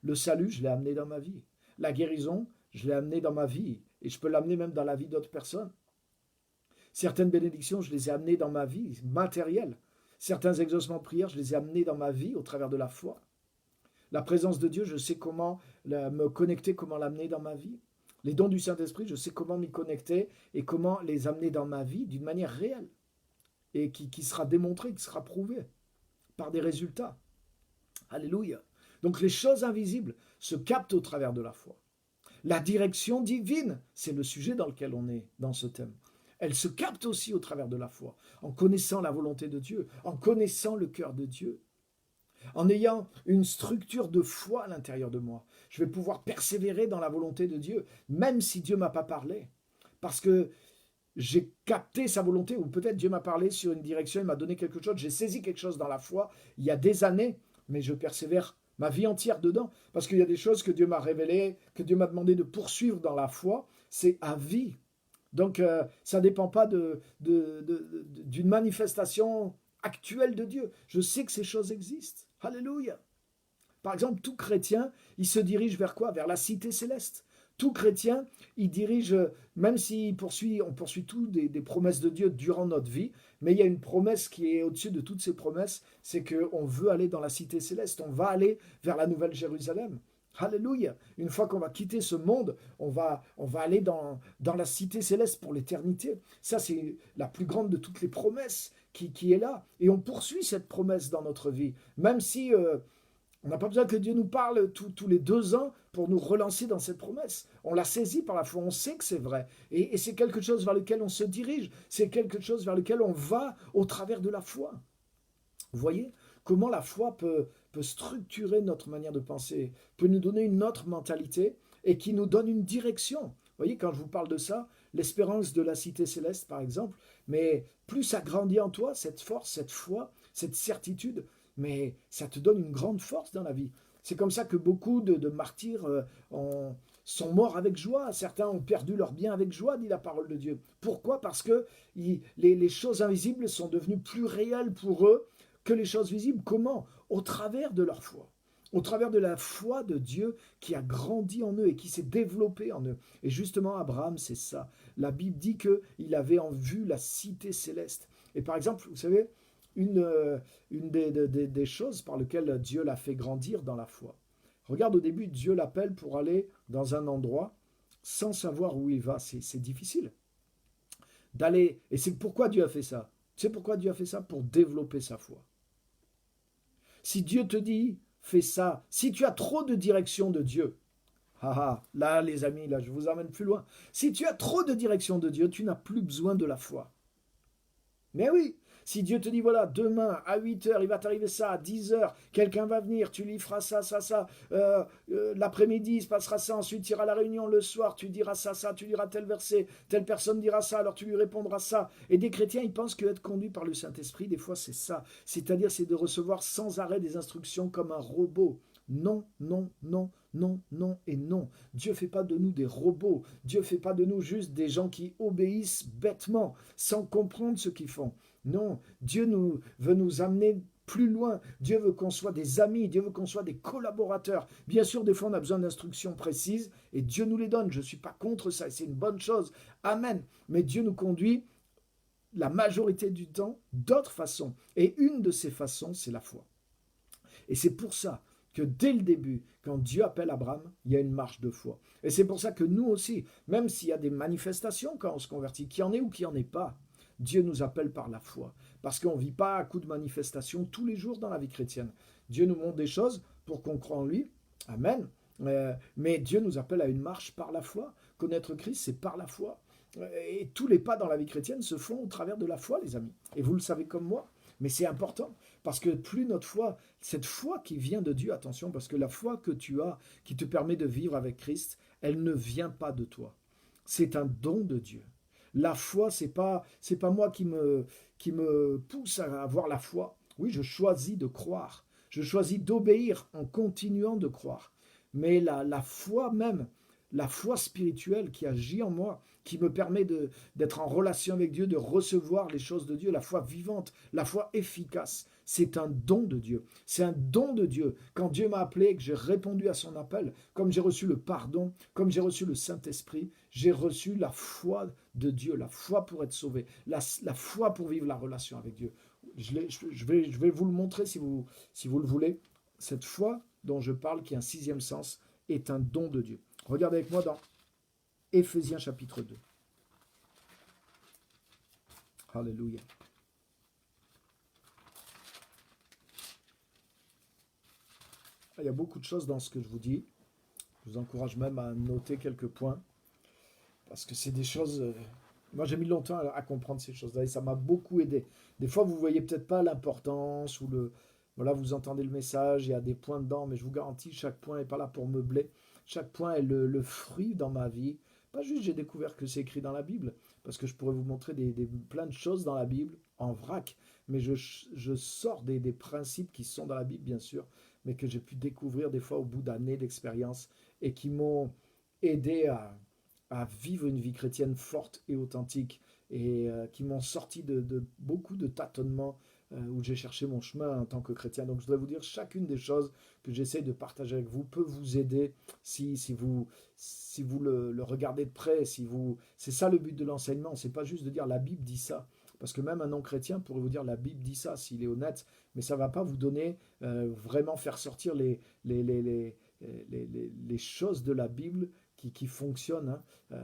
Le salut, je l'ai amené dans ma vie. La guérison, je l'ai amené dans ma vie. Et je peux l'amener même dans la vie d'autres personnes. Certaines bénédictions, je les ai amenées dans ma vie matérielle. Certains exaucements de prière, je les ai amenés dans ma vie au travers de la foi. La présence de Dieu, je sais comment me connecter, comment l'amener dans ma vie. Les dons du Saint-Esprit, je sais comment m'y connecter et comment les amener dans ma vie d'une manière réelle et qui sera démontrée, qui sera prouvée par des résultats. Alléluia. Donc les choses invisibles se captent au travers de la foi. La direction divine, c'est le sujet dans lequel on est dans ce thème. Elle se capte aussi au travers de la foi, en connaissant la volonté de Dieu, en connaissant le cœur de Dieu. En ayant une structure de foi à l'intérieur de moi, je vais pouvoir persévérer dans la volonté de Dieu, même si Dieu ne m'a pas parlé. Parce que j'ai capté sa volonté, ou peut-être Dieu m'a parlé sur une direction, il m'a donné quelque chose, j'ai saisi quelque chose dans la foi il y a des années, mais je persévère ma vie d'une dedans. Parce qu'il y a des choses que Dieu m'a révélées, que Dieu m'a demandé de poursuivre dans la foi, c'est à vie. Donc ça ne dépend pas d'une manifestation actuelle de Dieu. Je sais que ces choses existent. Alléluia. Par exemple, tout chrétien, il se dirige vers quoi? Vers la cité céleste. Tout chrétien, il dirige, même si on poursuit tout des promesses de Dieu durant notre vie, mais il y a une promesse qui est au-dessus de toutes ces promesses, c'est qu'on veut aller dans la cité céleste, on va aller vers la nouvelle Jérusalem. Alléluia. Une fois qu'on va quitter ce monde, on va aller dans la cité céleste pour l'éternité. Ça, c'est la plus grande de toutes les promesses qui est là. Et on poursuit cette promesse dans notre vie. Même si on n'a pas besoin que Dieu nous parle tous les 2 ans pour nous relancer dans cette promesse. On l'a saisie par la foi, on sait que c'est vrai. Et c'est quelque chose vers lequel on se dirige. C'est quelque chose vers lequel on va au travers de la foi. Vous voyez comment la foi peut structurer notre manière de penser, peut nous donner une autre mentalité et qui nous donne une direction. Vous voyez, quand je vous parle de ça, l'espérance de la cité céleste, par exemple, mais plus ça grandit en toi, cette force, cette foi, cette certitude, mais ça te donne une grande force dans la vie. C'est comme ça que beaucoup de martyrs sont morts avec joie. Certains ont perdu leur bien avec joie, dit la parole de Dieu. Pourquoi? Parce que les choses invisibles sont devenues plus réelles pour eux que les choses visibles. Comment? Au travers de leur foi. Au travers de la foi de Dieu qui a grandi en eux et qui s'est développée en eux. Et justement, Abraham, c'est ça. La Bible dit qu'il avait en vue la cité céleste. Et par exemple, vous savez, une des choses par lesquelles Dieu l'a fait grandir dans la foi. Regarde, au début, Dieu l'appelle pour aller dans un endroit sans savoir où il va. C'est difficile d'aller. Et c'est pourquoi Dieu a fait ça. Tu sais pourquoi Dieu a fait ça? Pour développer sa foi. Si Dieu te dit, fais ça, si tu as trop de direction de Dieu, là les amis, là je vous emmène plus loin. Si tu as trop de direction de Dieu, tu n'as plus besoin de la foi. Mais oui, si Dieu te dit, voilà, demain à 8h, il va t'arriver ça, à 10h, quelqu'un va venir, tu lui feras ça, l'après-midi, il se passera ça, ensuite tu iras à la réunion le soir, tu diras ça, tu liras tel verset, telle personne dira ça, alors tu lui répondras ça. Et des chrétiens, ils pensent qu'être conduit par le Saint-Esprit, des fois c'est ça. C'est-à-dire, c'est de recevoir sans arrêt des instructions comme un robot. Non, non, non, non, non et non. Dieu ne fait pas de nous des robots. Dieu ne fait pas de nous juste des gens qui obéissent bêtement, sans comprendre ce qu'ils font. Non, Dieu veut nous amener plus loin. Dieu veut qu'on soit des amis, Dieu veut qu'on soit des collaborateurs. Bien sûr, des fois, on a besoin d'instructions précises et Dieu nous les donne. Je ne suis pas contre ça, c'est une bonne chose. Amen. Mais Dieu nous conduit la majorité du temps d'autres façons. Et une de ces façons, c'est la foi. Et c'est pour ça que dès le début, quand Dieu appelle Abraham, il y a une marche de foi. Et c'est pour ça que nous aussi, même s'il y a des manifestations quand on se convertit, qu'il y en ait ou qu'il n'y en ait pas, Dieu nous appelle par la foi. Parce qu'on ne vit pas à coup de manifestations tous les jours dans la vie chrétienne. Dieu nous montre des choses pour qu'on croie en lui. Amen. Mais Dieu nous appelle à une marche par la foi. Connaître Christ, c'est par la foi. Et tous les pas dans la vie chrétienne se font au travers de la foi, les amis. Et vous le savez comme moi. Mais c'est important, parce que plus notre foi, cette foi qui vient de Dieu, attention, parce que la foi que tu as, qui te permet de vivre avec Christ, elle ne vient pas de toi. C'est un don de Dieu. La foi, c'est pas moi qui me pousse à avoir la foi. Oui, je choisis de croire. Je choisis d'obéir en continuant de croire. Mais la foi même, la foi spirituelle qui agit en moi, qui me permet d'être en relation avec Dieu, de recevoir les choses de Dieu, la foi vivante, la foi efficace, c'est un don de Dieu. C'est un don de Dieu. Quand Dieu m'a appelé et que j'ai répondu à son appel, comme j'ai reçu le pardon, comme j'ai reçu le Saint-Esprit, j'ai reçu la foi de Dieu, la foi pour être sauvé, la foi pour vivre la relation avec Dieu. Je vais vous le montrer si vous le voulez. Cette foi dont je parle, qui a un 6e sens, est un don de Dieu. Regardez avec moi dans Éphésiens chapitre 2. Alléluia. Il y a beaucoup de choses dans ce que je vous dis. Je vous encourage même à noter quelques points. Parce que c'est des choses... moi, j'ai mis longtemps à comprendre ces choses-là et ça m'a beaucoup aidé. Des fois, vous ne voyez peut-être pas l'importance ou le... Voilà, vous entendez le message, il y a des points dedans, mais je vous garantis, chaque point n'est pas là pour meubler. Chaque point est le fruit dans ma vie. Pas juste j'ai découvert que c'est écrit dans la Bible, parce que je pourrais vous montrer plein de choses dans la Bible, en vrac, mais je sors des principes qui sont dans la Bible, bien sûr, mais que j'ai pu découvrir des fois au bout d'années d'expérience et qui m'ont aidé à vivre une vie chrétienne forte et authentique et qui m'ont sorti de beaucoup de tâtonnements où j'ai cherché mon chemin en tant que chrétien. Donc je dois vous dire, chacune des choses que j'essaie de partager avec vous peut vous aider si vous le regardez de près. C'est ça le but de l'enseignement, c'est pas juste de dire la Bible dit ça. Parce que même un non-chrétien pourrait vous dire la Bible dit ça s'il est honnête, mais ça ne va pas vous donner vraiment faire sortir les choses de la Bible qui fonctionnent. Hein.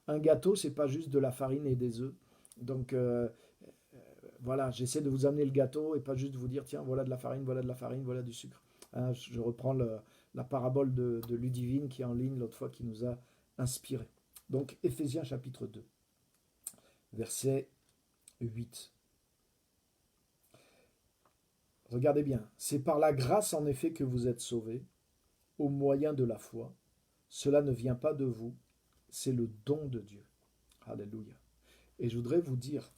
Un gâteau, c'est pas juste de la farine et des œufs. Donc voilà, j'essaie de vous amener le gâteau et pas juste de vous dire tiens, voilà de la farine, voilà de la farine, voilà du sucre. Hein, je reprends la parabole de Ludivine qui est en ligne l'autre fois qui nous a inspiré. Donc Éphésiens chapitre 2, verset 8. Regardez bien, c'est par la grâce en effet que vous êtes sauvés, au moyen de la foi. Cela ne vient pas de vous, c'est le don de Dieu. Alléluia. Et je voudrais vous dire,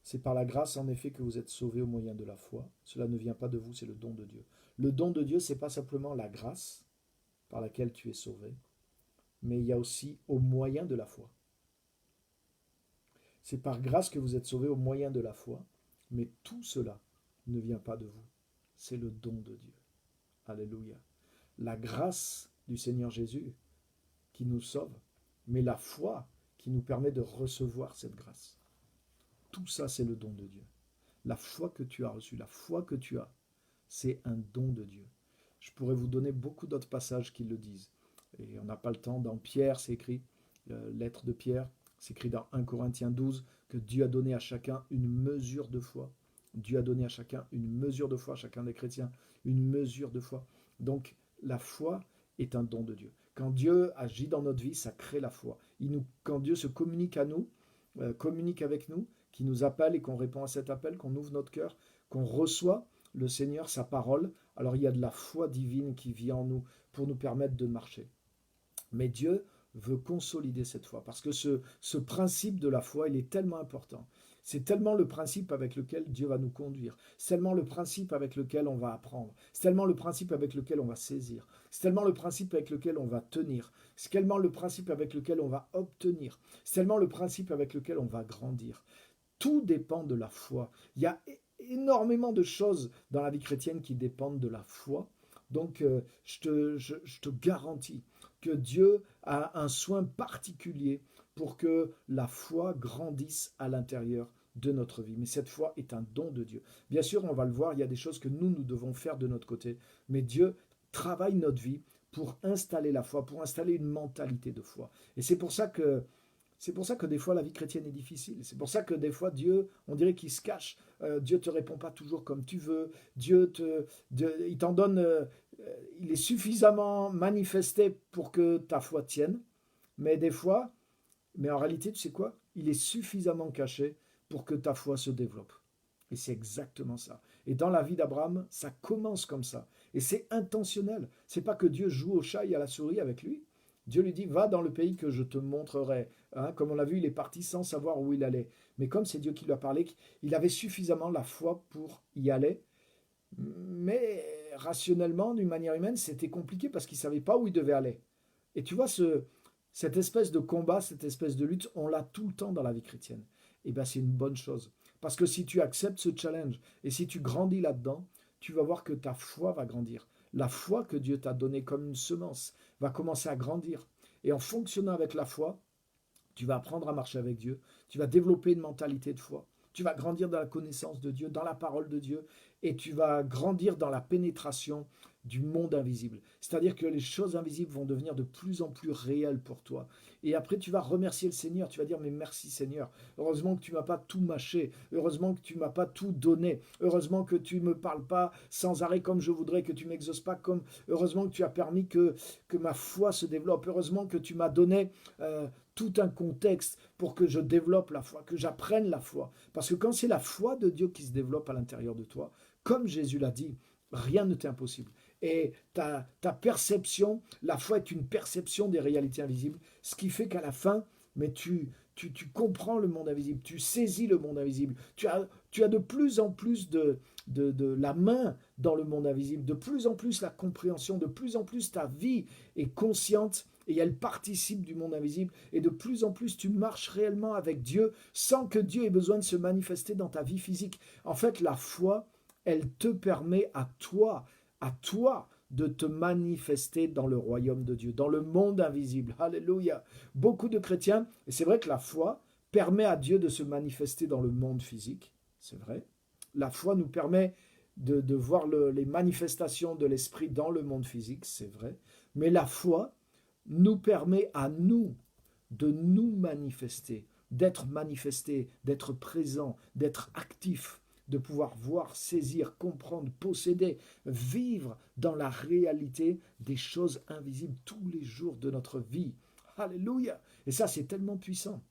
c'est par la grâce en effet que vous êtes sauvés au moyen de la foi. Cela ne vient pas de vous, c'est le don de Dieu. Le don de Dieu, ce n'est pas simplement la grâce par laquelle tu es sauvé, mais il y a aussi au moyen de la foi. C'est par grâce que vous êtes sauvés au moyen de la foi, mais tout cela ne vient pas de vous. C'est le don de Dieu. Alléluia. La grâce du Seigneur Jésus qui nous sauve, mais la foi qui nous permet de recevoir cette grâce. Tout ça, c'est le don de Dieu. La foi que tu as reçue, la foi que tu as, c'est un don de Dieu. Je pourrais vous donner beaucoup d'autres passages qui le disent. Et on n'a pas le temps. Dans Pierre, c'est écrit, lettre de Pierre, c'est écrit dans 1 Corinthiens 12, que Dieu a donné à chacun une mesure de foi. Dieu a donné à chacun une mesure de foi, à chacun des chrétiens, une mesure de foi. Donc, la foi est un don de Dieu. Quand Dieu agit dans notre vie, ça crée la foi. Quand Dieu se communique à nous, communique avec nous, qui nous appelle et qu'on répond à cet appel, qu'on ouvre notre cœur, qu'on reçoit le Seigneur, sa parole, alors il y a de la foi divine qui vit en nous pour nous permettre de marcher. Mais Dieu veut consolider cette foi, parce que ce principe de la foi, il est tellement important. C'est tellement le principe avec lequel Dieu va nous conduire. C'est tellement le principe avec lequel on va apprendre. C'est tellement le principe avec lequel on va saisir. C'est tellement le principe avec lequel on va tenir. C'est tellement le principe avec lequel on va obtenir. C'est tellement le principe avec lequel on va grandir. Tout dépend de la foi. Il y a énormément de choses dans la vie chrétienne qui dépendent de la foi. Donc, je te garantis que Dieu a un soin particulier pour que la foi grandisse à l'intérieur de notre vie. Mais cette foi est un don de Dieu. Bien sûr, on va le voir, il y a des choses que nous devons faire de notre côté. Mais Dieu travaille notre vie pour installer la foi, pour installer une mentalité de foi. Et c'est pour ça que des fois la vie chrétienne est difficile. C'est pour ça que des fois Dieu, on dirait qu'il se cache. Dieu te répond pas toujours comme tu veux. Il t'en donne, il est suffisamment manifesté pour que ta foi tienne. Mais des fois, mais en réalité, tu sais quoi? Il est suffisamment caché pour que ta foi se développe. Et c'est exactement ça. Et dans la vie d'Abraham, ça commence comme ça. Et c'est intentionnel. C'est pas que Dieu joue au chat et à la souris avec lui. Dieu lui dit, va dans le pays que je te montrerai. Hein, comme on l'a vu, il est parti sans savoir où il allait. Mais comme c'est Dieu qui lui a parlé, il avait suffisamment la foi pour y aller. Mais rationnellement, d'une manière humaine, c'était compliqué parce qu'il ne savait pas où il devait aller. Et tu vois, cette espèce de combat, cette espèce de lutte, on l'a tout le temps dans la vie chrétienne. Et bien, c'est une bonne chose. Parce que si tu acceptes ce challenge et si tu grandis là-dedans, tu vas voir que ta foi va grandir. La foi que Dieu t'a donnée comme une semence va commencer à grandir. Et en fonctionnant avec la foi, tu vas apprendre à marcher avec Dieu. Tu vas développer une mentalité de foi. Tu vas grandir dans la connaissance de Dieu, dans la parole de Dieu, et tu vas grandir dans la pénétration du monde invisible. C'est-à-dire que les choses invisibles vont devenir de plus en plus réelles pour toi. Et après, tu vas remercier le Seigneur. Tu vas dire, mais merci Seigneur. Heureusement que tu ne m'as pas tout mâché. Heureusement que tu ne m'as pas tout donné. Heureusement que tu ne me parles pas sans arrêt comme je voudrais, que tu ne m'exauces pas comme... Heureusement que tu as permis que ma foi se développe. Heureusement que tu m'as donné... tout un contexte pour que je développe la foi, que j'apprenne la foi. Parce que quand c'est la foi de Dieu qui se développe à l'intérieur de toi, comme Jésus l'a dit, rien ne t'est impossible. Et ta perception, la foi est une perception des réalités invisibles, ce qui fait qu'à la fin, mais tu comprends le monde invisible, tu saisis le monde invisible, tu as de plus en plus de la main dans le monde invisible, de plus en plus la compréhension, de plus en plus ta vie est consciente et elle participe du monde invisible et de plus en plus tu marches réellement avec Dieu sans que Dieu ait besoin de se manifester dans ta vie physique. En fait, la foi, elle te permet à toi de te manifester dans le royaume de Dieu, dans le monde invisible. Alléluia. Beaucoup de chrétiens, et c'est vrai que la foi permet à Dieu de se manifester dans le monde physique, c'est vrai. La foi nous permet de voir les manifestations de l'esprit dans le monde physique, c'est vrai, mais la foi nous permet à nous de nous manifester, d'être présent, d'être actif, de pouvoir voir, saisir, comprendre, posséder, vivre dans la réalité des choses invisibles tous les jours de notre vie. Alléluia! Et ça, c'est tellement puissant.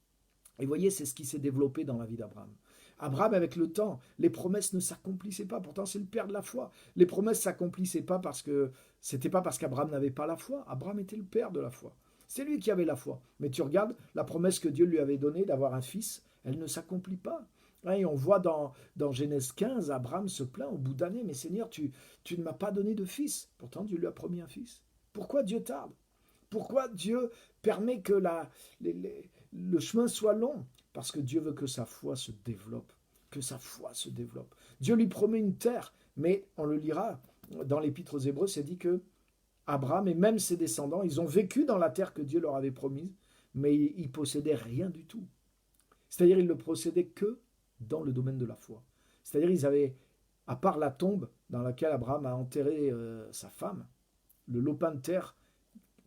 Et vous voyez, c'est ce qui s'est développé dans la vie d'Abraham. Abraham, avec le temps, les promesses ne s'accomplissaient pas. Pourtant, c'est le père de la foi. Les promesses ne s'accomplissaient pas parce que c'était pas parce qu'Abraham n'avait pas la foi. Abraham était le père de la foi. C'est lui qui avait la foi. Mais tu regardes, la promesse que Dieu lui avait donnée d'avoir un fils, elle ne s'accomplit pas. Et on voit dans Genèse 15, Abraham se plaint au bout d'années, mais Seigneur, tu ne m'as pas donné de fils. Pourtant, Dieu lui a promis un fils. Pourquoi Dieu tarde? Pourquoi Dieu permet que le chemin soit long? Parce que Dieu veut que sa foi se développe, que sa foi se développe. Dieu lui promet une terre, mais on le lira dans l'Épître aux Hébreux, c'est dit que Abraham et même ses descendants, ils ont vécu dans la terre que Dieu leur avait promise, mais ils possédaient rien du tout. C'est-à-dire ils ne possédaient que dans le domaine de la foi. C'est-à-dire ils avaient, à part la tombe dans laquelle Abraham a enterré sa femme, le lopin de terre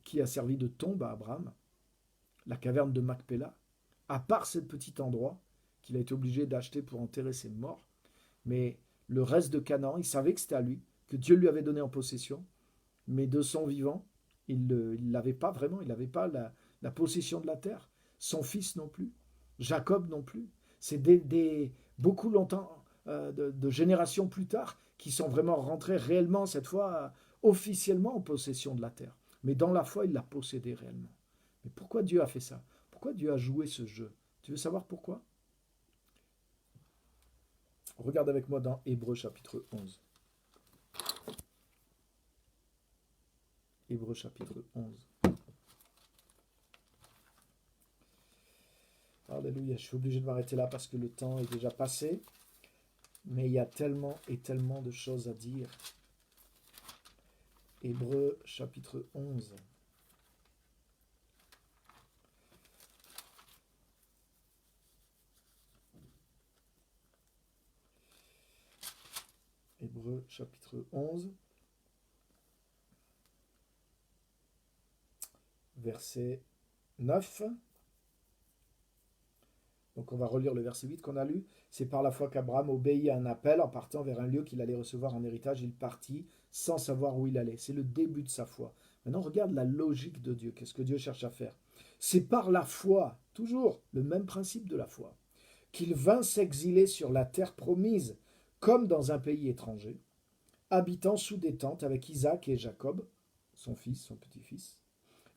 qui a servi de tombe à Abraham, la caverne de Macpéla, à part ce petit endroit qu'il a été obligé d'acheter pour enterrer ses morts, mais le reste de Canaan, il savait que c'était à lui, que Dieu lui avait donné en possession, mais de son vivant, il ne l'avait pas vraiment, il n'avait pas la possession de la terre. Son fils non plus, Jacob non plus. C'est beaucoup longtemps, de générations plus tard, qui sont vraiment rentrés réellement, cette fois, officiellement en possession de la terre. Mais dans la foi, il l'a possédée réellement. Mais pourquoi Dieu a fait ça? Pourquoi Dieu a joué ce jeu? Tu veux savoir pourquoi? Regarde avec moi dans Hébreux chapitre 11. Hébreux chapitre 11. Alléluia, je suis obligé de m'arrêter là parce que le temps est déjà passé. Mais il y a tellement et tellement de choses à dire. Hébreux chapitre 11. Hébreux chapitre 11. Verset 9. Donc on va relire le verset 8 qu'on a lu. C'est par la foi qu'Abraham obéit à un appel en partant vers un lieu qu'il allait recevoir en héritage. Il partit sans savoir où il allait. C'est le début de sa foi. Maintenant regarde la logique de Dieu. Qu'est-ce que Dieu cherche à faire? C'est par la foi, toujours le même principe de la foi, qu'il vint s'exiler sur la terre promise, comme dans un pays étranger, habitant sous des tentes avec Isaac et Jacob, son fils, son petit-fils,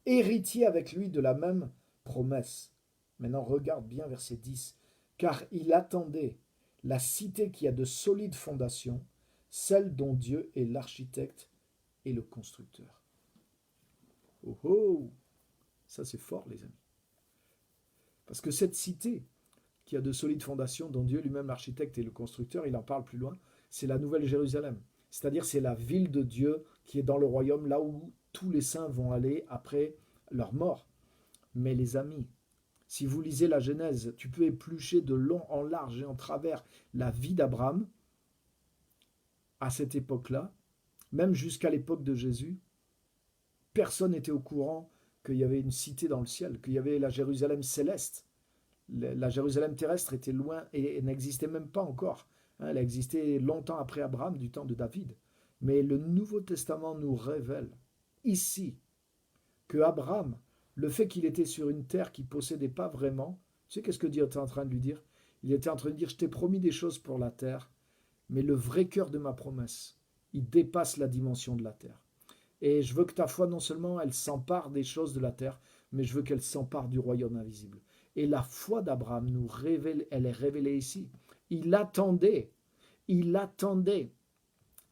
héritier avec lui de la même promesse. Maintenant, regarde bien verset 10. Car il attendait la cité qui a de solides fondations, celle dont Dieu est l'architecte et le constructeur. Oh oh! Ça c'est fort, les amis. Parce que cette cité qui a de solides fondations, dont Dieu lui-même l'architecte et le constructeur, il en parle plus loin, c'est la Nouvelle Jérusalem. C'est-à-dire c'est la ville de Dieu qui est dans le royaume, là où tous les saints vont aller après leur mort. Mais les amis, si vous lisez la Genèse, tu peux éplucher de long en large et en travers la vie d'Abraham à cette époque-là, même jusqu'à l'époque de Jésus. Personne n'était au courant qu'il y avait une cité dans le ciel, qu'il y avait la Jérusalem céleste. La Jérusalem terrestre était loin et n'existait même pas encore. Elle a existé longtemps après Abraham, du temps de David. Mais le Nouveau Testament nous révèle ici que Abraham, le fait qu'il était sur une terre qu'il ne possédait pas vraiment, tu sais qu'est-ce que Dieu était en train de lui dire? Il était en train de dire, je t'ai promis des choses pour la terre, mais le vrai cœur de ma promesse, il dépasse la dimension de la terre. Et je veux que ta foi, non seulement elle s'empare des choses de la terre, mais je veux qu'elle s'empare du royaume invisible. Et la foi d'Abraham nous révèle, elle est révélée ici. Il attendait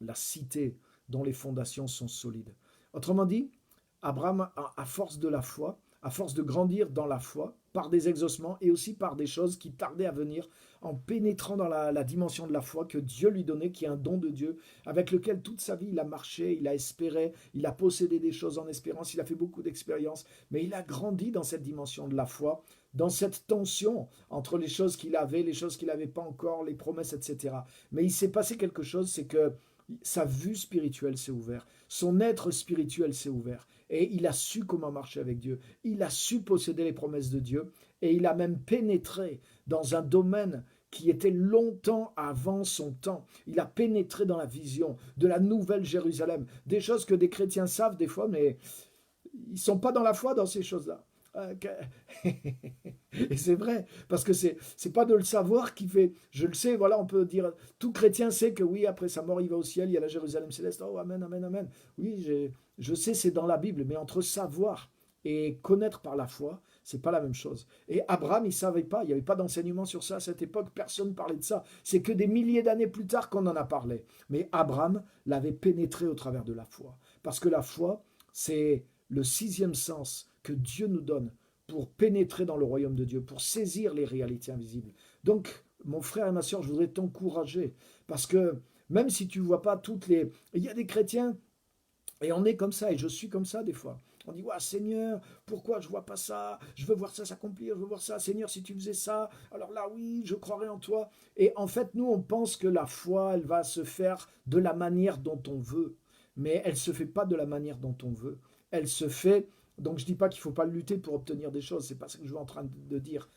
la cité dont les fondations sont solides. Autrement dit, Abraham, à force de la foi, à force de grandir dans la foi, par des exaucements et aussi par des choses qui tardaient à venir, en pénétrant dans la dimension de la foi que Dieu lui donnait, qui est un don de Dieu, avec lequel toute sa vie il a marché, il a espéré, il a possédé des choses en espérance, il a fait beaucoup d'expériences, mais il a grandi dans cette dimension de la foi, dans cette tension entre les choses qu'il avait, les choses qu'il n'avait pas encore, les promesses, etc. Mais il s'est passé quelque chose, c'est que sa vue spirituelle s'est ouverte, son être spirituel s'est ouvert, et il a su comment marcher avec Dieu, il a su posséder les promesses de Dieu, et il a même pénétré dans un domaine qui était longtemps avant son temps. Il a pénétré dans la vision de la nouvelle Jérusalem, des choses que des chrétiens savent des fois, mais ils ne sont pas dans la foi dans ces choses-là. Et c'est vrai, parce que c'est pas de le savoir qui fait. Je le sais, voilà, on peut dire, tout chrétien sait que oui, après sa mort, il va au ciel, il y a la Jérusalem céleste. Oh, amen, amen, amen. Oui, je sais, c'est dans la Bible, mais entre savoir et connaître par la foi, c'est pas la même chose. Et Abraham, il savait pas, il n'y avait pas d'enseignement sur ça à cette époque, personne ne parlait de ça. C'est que des milliers d'années plus tard qu'on en a parlé. Mais Abraham l'avait pénétré au travers de la foi. Parce que la foi, c'est le sixième sens que Dieu nous donne pour pénétrer dans le royaume de Dieu, pour saisir les réalités invisibles. Donc, mon frère et ma soeur, je voudrais t'encourager, parce que même si tu ne vois pas toutes les... Il y a des chrétiens, et on est comme ça, et je suis comme ça des fois. On dit, ouais, Seigneur, pourquoi je ne vois pas ça? Je veux voir ça s'accomplir, je veux voir ça. Seigneur, si tu faisais ça, alors là, oui, je croirais en toi. Et en fait, nous, on pense que la foi, elle va se faire de la manière dont on veut. Mais elle ne se fait pas de la manière dont on veut. Elle se fait. Donc je ne dis pas qu'il ne faut pas lutter pour obtenir des choses, ce n'est pas ce que je suis en train de dire.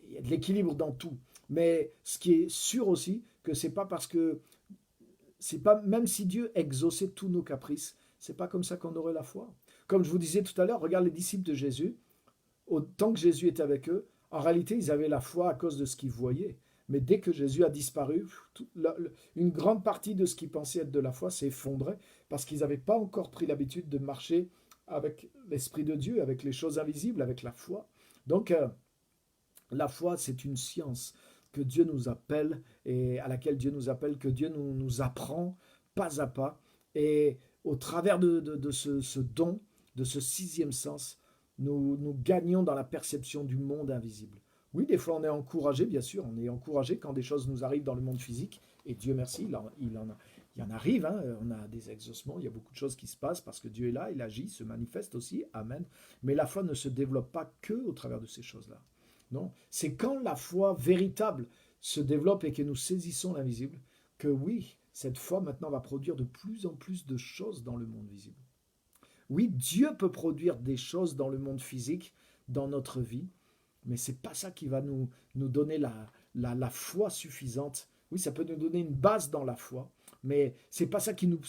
Il y a de l'équilibre dans tout. Mais ce qui est sûr aussi, que c'est pas parce que, c'est pas, même si Dieu exauçait tous nos caprices, c'est pas comme ça qu'on aurait la foi. Comme je vous disais tout à l'heure, regarde les disciples de Jésus, autant que Jésus était avec eux, en réalité ils avaient la foi à cause de ce qu'ils voyaient. Mais dès que Jésus a disparu, une grande partie de ce qu'ils pensaient être de la foi s'est effondrée parce qu'ils n'avaient pas encore pris l'habitude de marcher avec l'Esprit de Dieu, avec les choses invisibles, avec la foi. Donc, la foi, c'est une science que Dieu nous appelle et à laquelle Dieu nous appelle, que Dieu nous apprend pas à pas. Et au travers de ce don, de ce sixième sens, nous gagnons dans la perception du monde invisible. Oui, des fois on est encouragé, bien sûr, on est encouragé quand des choses nous arrivent dans le monde physique, et Dieu merci, il en arrive, hein, on a des exaucements, il y a beaucoup de choses qui se passent parce que Dieu est là, il agit, se manifeste aussi, amen. Mais la foi ne se développe pas que au travers de ces choses-là. Non, c'est quand la foi véritable se développe et que nous saisissons l'invisible que oui, cette foi maintenant va produire de plus en plus de choses dans le monde visible. Oui, Dieu peut produire des choses dans le monde physique, dans notre vie, mais ce n'est pas ça qui va nous donner la foi suffisante. Oui, ça peut nous donner une base dans la foi, mais c'est pas ça qui nous...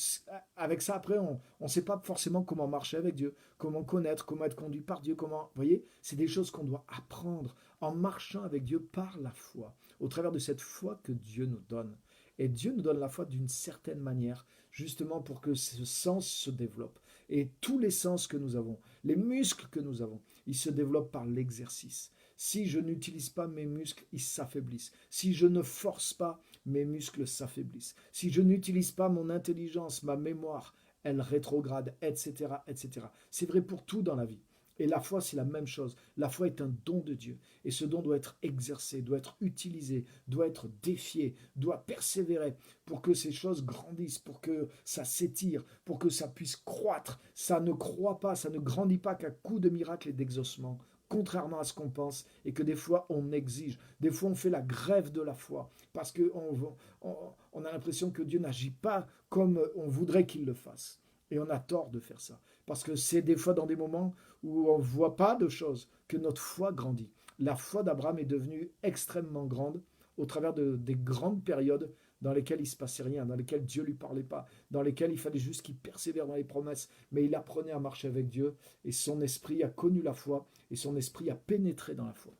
Avec ça, après, on ne sait pas forcément comment marcher avec Dieu, comment connaître, comment être conduit par Dieu, comment... Vous voyez, c'est des choses qu'on doit apprendre en marchant avec Dieu par la foi, au travers de cette foi que Dieu nous donne. Et Dieu nous donne la foi d'une certaine manière, justement pour que ce sens se développe. Et tous les sens que nous avons, les muscles que nous avons, ils se développent par l'exercice. Si je n'utilise pas mes muscles, ils s'affaiblissent. Si je ne force pas, mes muscles s'affaiblissent. Si je n'utilise pas mon intelligence, ma mémoire, elle rétrograde, etc., etc. C'est vrai pour tout dans la vie. Et la foi, c'est la même chose. La foi est un don de Dieu. Et ce don doit être exercé, doit être utilisé, doit être défié, doit persévérer pour que ces choses grandissent, pour que ça s'étire, pour que ça puisse croître. Ça ne croît pas, ça ne grandit pas qu'à coup de miracles et d'exaucement, contrairement à ce qu'on pense et que des fois on exige. Des fois on fait la grève de la foi parce qu'on a l'impression que Dieu n'agit pas comme on voudrait qu'il le fasse. Et on a tort de faire ça. Parce que c'est des fois dans des moments où on ne voit pas de choses que notre foi grandit. La foi d'Abraham est devenue extrêmement grande au travers des grandes périodes dans lesquelles il ne se passait rien, dans lesquelles Dieu ne lui parlait pas, dans lesquelles il fallait juste qu'il persévère dans les promesses, mais il apprenait à marcher avec Dieu, et son esprit a connu la foi, et son esprit a pénétré dans la foi.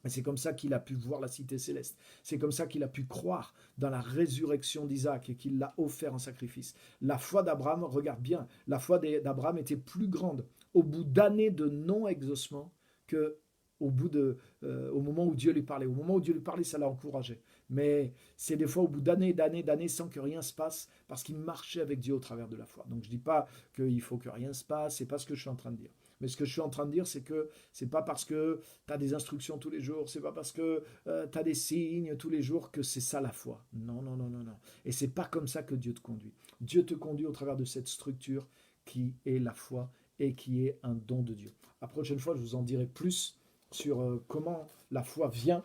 Et c'est comme ça qu'il a pu voir la cité céleste. C'est comme ça qu'il a pu croire dans la résurrection d'Isaac et qu'il l'a offert en sacrifice. La foi d'Abraham, regarde bien, la foi d'Abraham était plus grande au bout d'années de non-exaucement que au moment où Dieu lui parlait. Au moment où Dieu lui parlait, ça l'a encouragé. Mais c'est des fois au bout d'années, d'années, sans que rien se passe, parce qu'il marchait avec Dieu au travers de la foi. Donc je ne dis pas qu'il faut que rien se passe, c'est pas ce que je suis en train de dire. Mais ce que je suis en train de dire, c'est que c'est pas parce que tu as des instructions tous les jours, c'est pas parce que tu as des signes tous les jours que c'est ça la foi. Non, non, non, non, non. Et c'est pas comme ça que Dieu te conduit. Dieu te conduit au travers de cette structure qui est la foi et qui est un don de Dieu. La prochaine fois, je vous en dirai plus sur comment la foi vient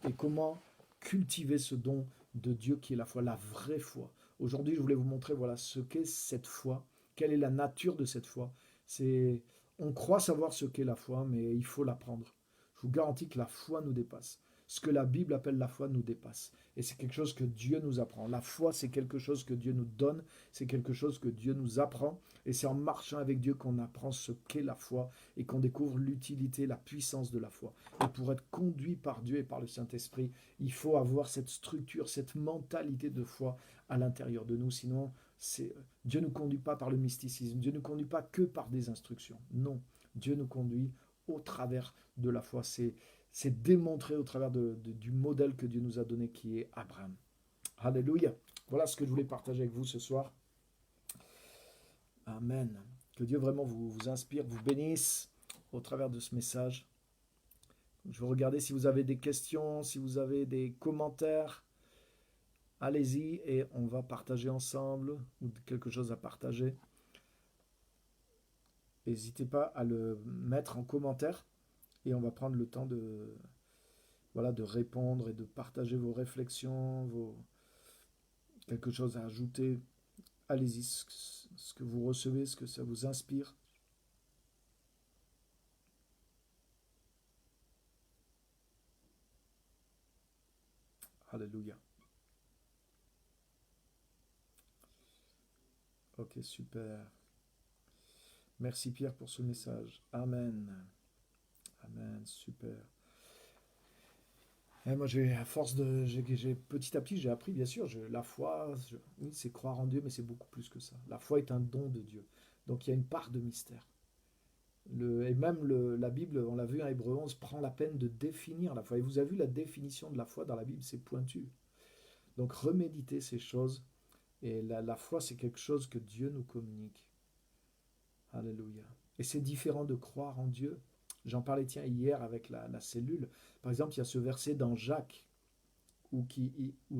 et comment cultiver ce don de Dieu qui est la foi, la vraie foi. Aujourd'hui, je voulais vous montrer voilà ce qu'est cette foi, quelle est la nature de cette foi. C'est On croit savoir ce qu'est la foi, mais il faut l'apprendre. Je vous garantis que la foi nous dépasse. Ce que la Bible appelle la foi nous dépasse. Et c'est quelque chose que Dieu nous apprend. La foi, c'est quelque chose que Dieu nous donne, c'est quelque chose que Dieu nous apprend. Et c'est en marchant avec Dieu qu'on apprend ce qu'est la foi et qu'on découvre l'utilité, la puissance de la foi. Et pour être conduit par Dieu et par le Saint-Esprit, il faut avoir cette structure, cette mentalité de foi à l'intérieur de nous. Sinon, Dieu ne nous conduit pas par le mysticisme. Dieu ne nous conduit pas que par des instructions. Non, Dieu nous conduit au travers de la foi. C'est démontré au travers du modèle que Dieu nous a donné qui est Abraham. Alléluia. Voilà ce que je voulais partager avec vous ce soir. Amen. Que Dieu vraiment vous inspire, vous bénisse au travers de ce message. Je vais regarder si vous avez des questions, si vous avez des commentaires. Allez-y et on va partager ensemble ou quelque chose à partager. N'hésitez pas à le mettre en commentaire et on va prendre le temps de répondre et de partager vos réflexions, quelque chose à ajouter. Allez-y, ce que vous recevez, ce que ça vous inspire. Alléluia. Ok, super. Merci Pierre pour ce message. Amen. Amen, super. Et moi, petit à petit, j'ai appris, bien sûr, la foi, oui, c'est croire en Dieu, mais c'est beaucoup plus que ça. La foi est un don de Dieu. Donc il y a une part de mystère. Et même la Bible, on l'a vu en Hébreu 11, prend la peine de définir la foi. Et vous avez vu la définition de la foi dans la Bible, c'est pointu. Donc reméditez ces choses. Et la foi, c'est quelque chose que Dieu nous communique. Alléluia. Et c'est différent de croire en Dieu. J'en parlais hier avec la cellule. Par exemple, il y a ce verset dans Jacques où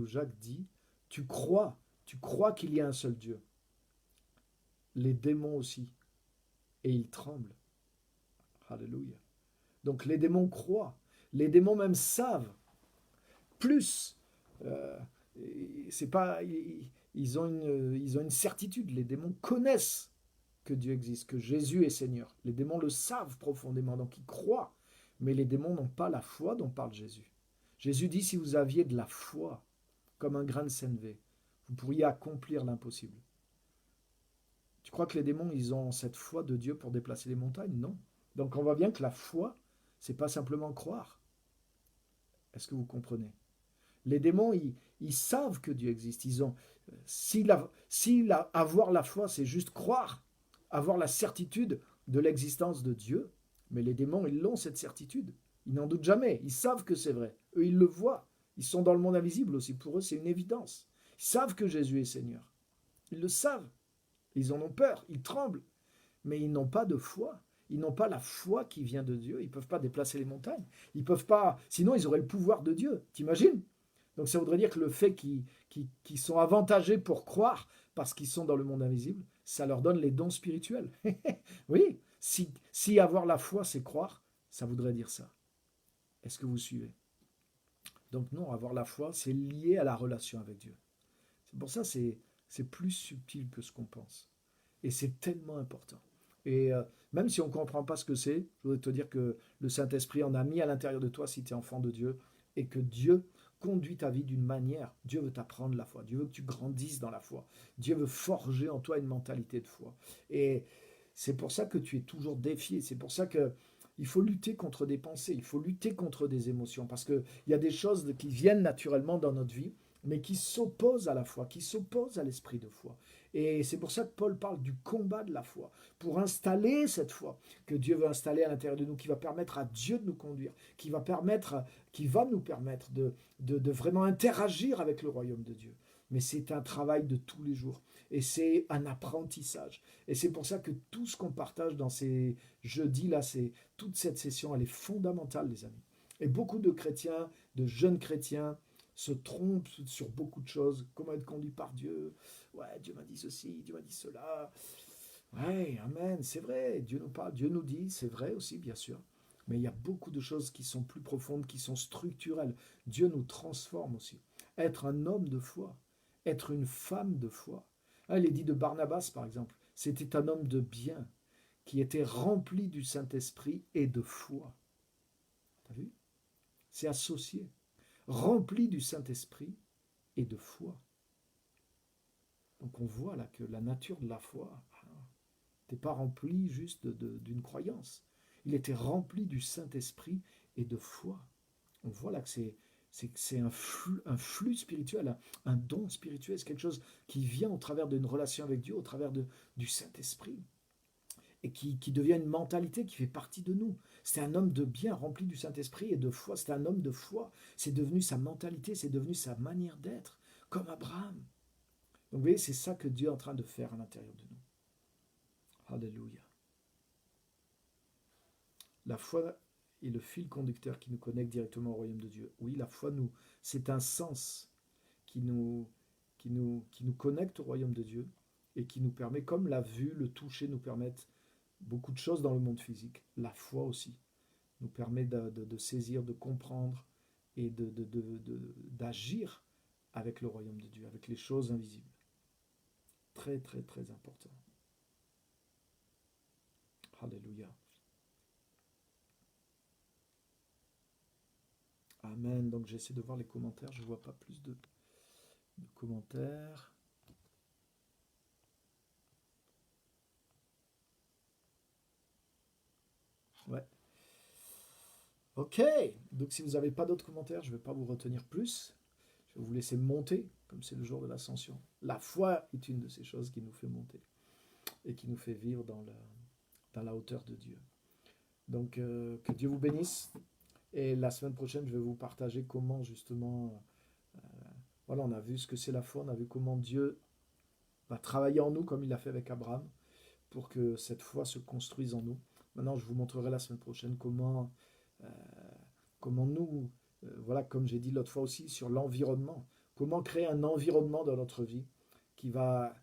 Jacques dit, tu crois qu'il y a un seul Dieu. Les démons aussi. Et ils tremblent. Alléluia. Donc les démons croient. Les démons même savent. Plus. C'est pas. Ils ont une certitude. Les démons connaissent que Dieu existe, que Jésus est Seigneur. Les démons le savent profondément, donc ils croient. Mais les démons n'ont pas la foi dont parle Jésus. Jésus dit, si vous aviez de la foi, comme un grain de sénévé, vous pourriez accomplir l'impossible. Tu crois que les démons, ils ont cette foi de Dieu pour déplacer les montagnes? Non. Donc on voit bien que la foi, c'est pas simplement croire. Est-ce que vous comprenez? Les démons, ils savent que Dieu existe. Avoir la foi, c'est juste croire, avoir la certitude de l'existence de Dieu. Mais les démons, ils l'ont, cette certitude. Ils n'en doutent jamais. Ils savent que c'est vrai. Eux, ils le voient. Ils sont dans le monde invisible aussi. Pour eux, c'est une évidence. Ils savent que Jésus est Seigneur. Ils le savent. Ils en ont peur. Ils tremblent. Mais ils n'ont pas de foi. Ils n'ont pas la foi qui vient de Dieu. Ils ne peuvent pas déplacer les montagnes. Ils peuvent pas. Sinon, ils auraient le pouvoir de Dieu. T'imagines? Donc ça voudrait dire que le fait qu'ils sont avantagés pour croire parce qu'ils sont dans le monde invisible, ça leur donne les dons spirituels. Oui, si avoir la foi, c'est croire, ça voudrait dire ça. Est-ce que vous suivez? Donc non, avoir la foi, c'est lié à la relation avec Dieu. C'est pour ça que c'est plus subtil que ce qu'on pense. Et c'est tellement important. Et même si on ne comprend pas ce que c'est, je voudrais te dire que le Saint-Esprit en a mis à l'intérieur de toi si tu es enfant de Dieu, et que Dieu conduit ta vie d'une manière. Dieu veut t'apprendre la foi. Dieu veut que tu grandisses dans la foi. Dieu veut forger en toi une mentalité de foi. Et c'est pour ça que tu es toujours défié. C'est pour ça qu'il faut lutter contre des pensées. Il faut lutter contre des émotions. Parce qu'il y a des choses qui viennent naturellement dans notre vie, mais qui s'opposent à la foi, qui s'opposent à l'esprit de foi. Et c'est pour ça que Paul parle du combat de la foi, pour installer cette foi que Dieu veut installer à l'intérieur de nous, qui va permettre à Dieu de nous conduire, qui va nous permettre de vraiment interagir avec le royaume de Dieu. Mais c'est un travail de tous les jours. Et c'est un apprentissage. Et c'est pour ça que tout ce qu'on partage dans ces jeudis-là, toute cette session, elle est fondamentale, les amis. Et beaucoup de chrétiens, de jeunes chrétiens, se trompent sur beaucoup de choses. Comment être conduit par Dieu? Ouais, Dieu m'a dit ceci, Dieu m'a dit cela. Ouais, amen, c'est vrai, Dieu nous parle, Dieu nous dit, c'est vrai aussi, bien sûr. Mais il y a beaucoup de choses qui sont plus profondes, qui sont structurelles. Dieu nous transforme aussi. Être un homme de foi, être une femme de foi. Il est dit de Barnabas, par exemple, c'était un homme de bien, qui était rempli du Saint-Esprit et de foi. T'as vu? C'est associé. Rempli du Saint-Esprit et de foi. Donc on voit là que la nature de la foi n'était pas remplie juste d'une croyance. Il était rempli du Saint-Esprit et de foi. On voit là que c'est un flux spirituel, un don spirituel, c'est quelque chose qui vient au travers d'une relation avec Dieu, au travers du Saint-Esprit, et qui devient une mentalité qui fait partie de nous. C'est un homme de bien rempli du Saint-Esprit et de foi, c'est un homme de foi, c'est devenu sa mentalité, c'est devenu sa manière d'être, comme Abraham. Donc vous voyez, c'est ça que Dieu est en train de faire à l'intérieur de nous. Alléluia. La foi est le fil conducteur qui nous connecte directement au royaume de Dieu. Oui, la foi, c'est un sens qui nous connecte au royaume de Dieu et qui nous permet, comme la vue, le toucher nous permettent beaucoup de choses dans le monde physique, la foi aussi nous permet de saisir, de comprendre et d'agir avec le royaume de Dieu, avec les choses invisibles. Très, très, très important. Alléluia. Amen. Donc j'essaie de voir les commentaires. Je ne vois pas plus de commentaires. Ouais. Ok. Donc si vous n'avez pas d'autres commentaires, je ne vais pas vous retenir plus. Je vais vous laisser monter, comme c'est le jour de l'ascension. La foi est une de ces choses qui nous fait monter et qui nous fait vivre dans la hauteur de Dieu. Donc que Dieu vous bénisse. Et la semaine prochaine, je vais vous partager comment justement... voilà, on a vu ce que c'est la foi, on a vu comment Dieu va travailler en nous comme il l'a fait avec Abraham pour que cette foi se construise en nous. Maintenant, je vous montrerai la semaine prochaine comment nous, voilà, comme j'ai dit l'autre fois aussi, sur l'environnement, comment créer un environnement dans notre vie qui va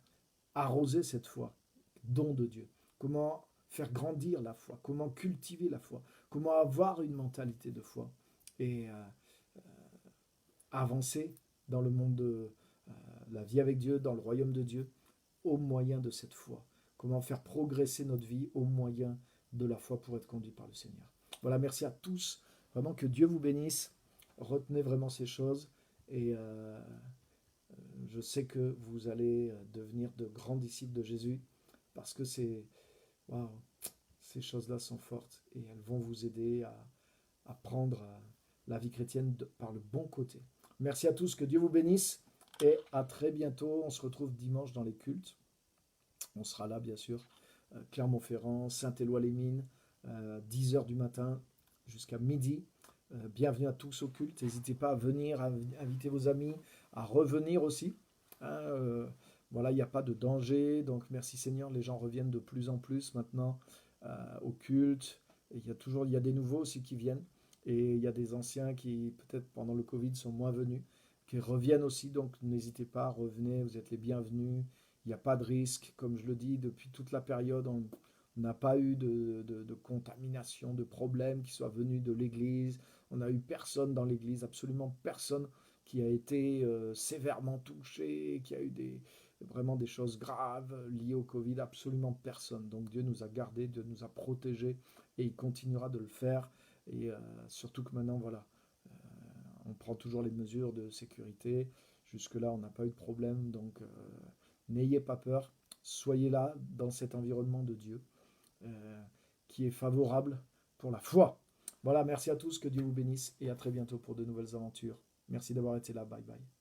arroser cette foi, don de Dieu. Comment faire grandir la foi, comment cultiver la foi, comment avoir une mentalité de foi et avancer dans le monde de la vie avec Dieu, dans le royaume de Dieu, au moyen de cette foi. Comment faire progresser notre vie au moyen de la foi pour être conduit par le Seigneur. Voilà, merci à tous. Vraiment que Dieu vous bénisse. Retenez vraiment ces choses et je sais que vous allez devenir de grands disciples de Jésus parce que ces choses-là sont fortes et elles vont vous aider à prendre la vie chrétienne par le bon côté. Merci à tous, que Dieu vous bénisse et à très bientôt. On se retrouve dimanche dans les cultes. On sera là, bien sûr. Clermont-Ferrand, Saint-Éloi-les-Mines, 10h du matin jusqu'à midi. Bienvenue à tous au culte. N'hésitez pas à venir, à inviter vos amis, à revenir aussi. Voilà, il n'y a pas de danger. Donc, merci Seigneur. Les gens reviennent de plus en plus maintenant au culte. Et il y a des nouveaux aussi qui viennent. Et il y a des anciens qui, peut-être pendant le Covid, sont moins venus, qui reviennent aussi. Donc, n'hésitez pas, revenez. Vous êtes les bienvenus. Il n'y a pas de risque. Comme je le dis, depuis toute la période, on n'a pas eu de contamination, de problème qui soit venu de l'Église. On n'a eu personne dans l'Église, absolument personne qui a été sévèrement touché, qui a eu vraiment des choses graves liées au Covid, absolument personne. Donc Dieu nous a gardés, Dieu nous a protégés et il continuera de le faire. Et surtout que maintenant, voilà, on prend toujours les mesures de sécurité. Jusque-là, on n'a pas eu de problème, donc n'ayez pas peur. Soyez là dans cet environnement de Dieu qui est favorable pour la foi. Voilà, merci à tous, que Dieu vous bénisse et à très bientôt pour de nouvelles aventures. Merci d'avoir été là, bye bye.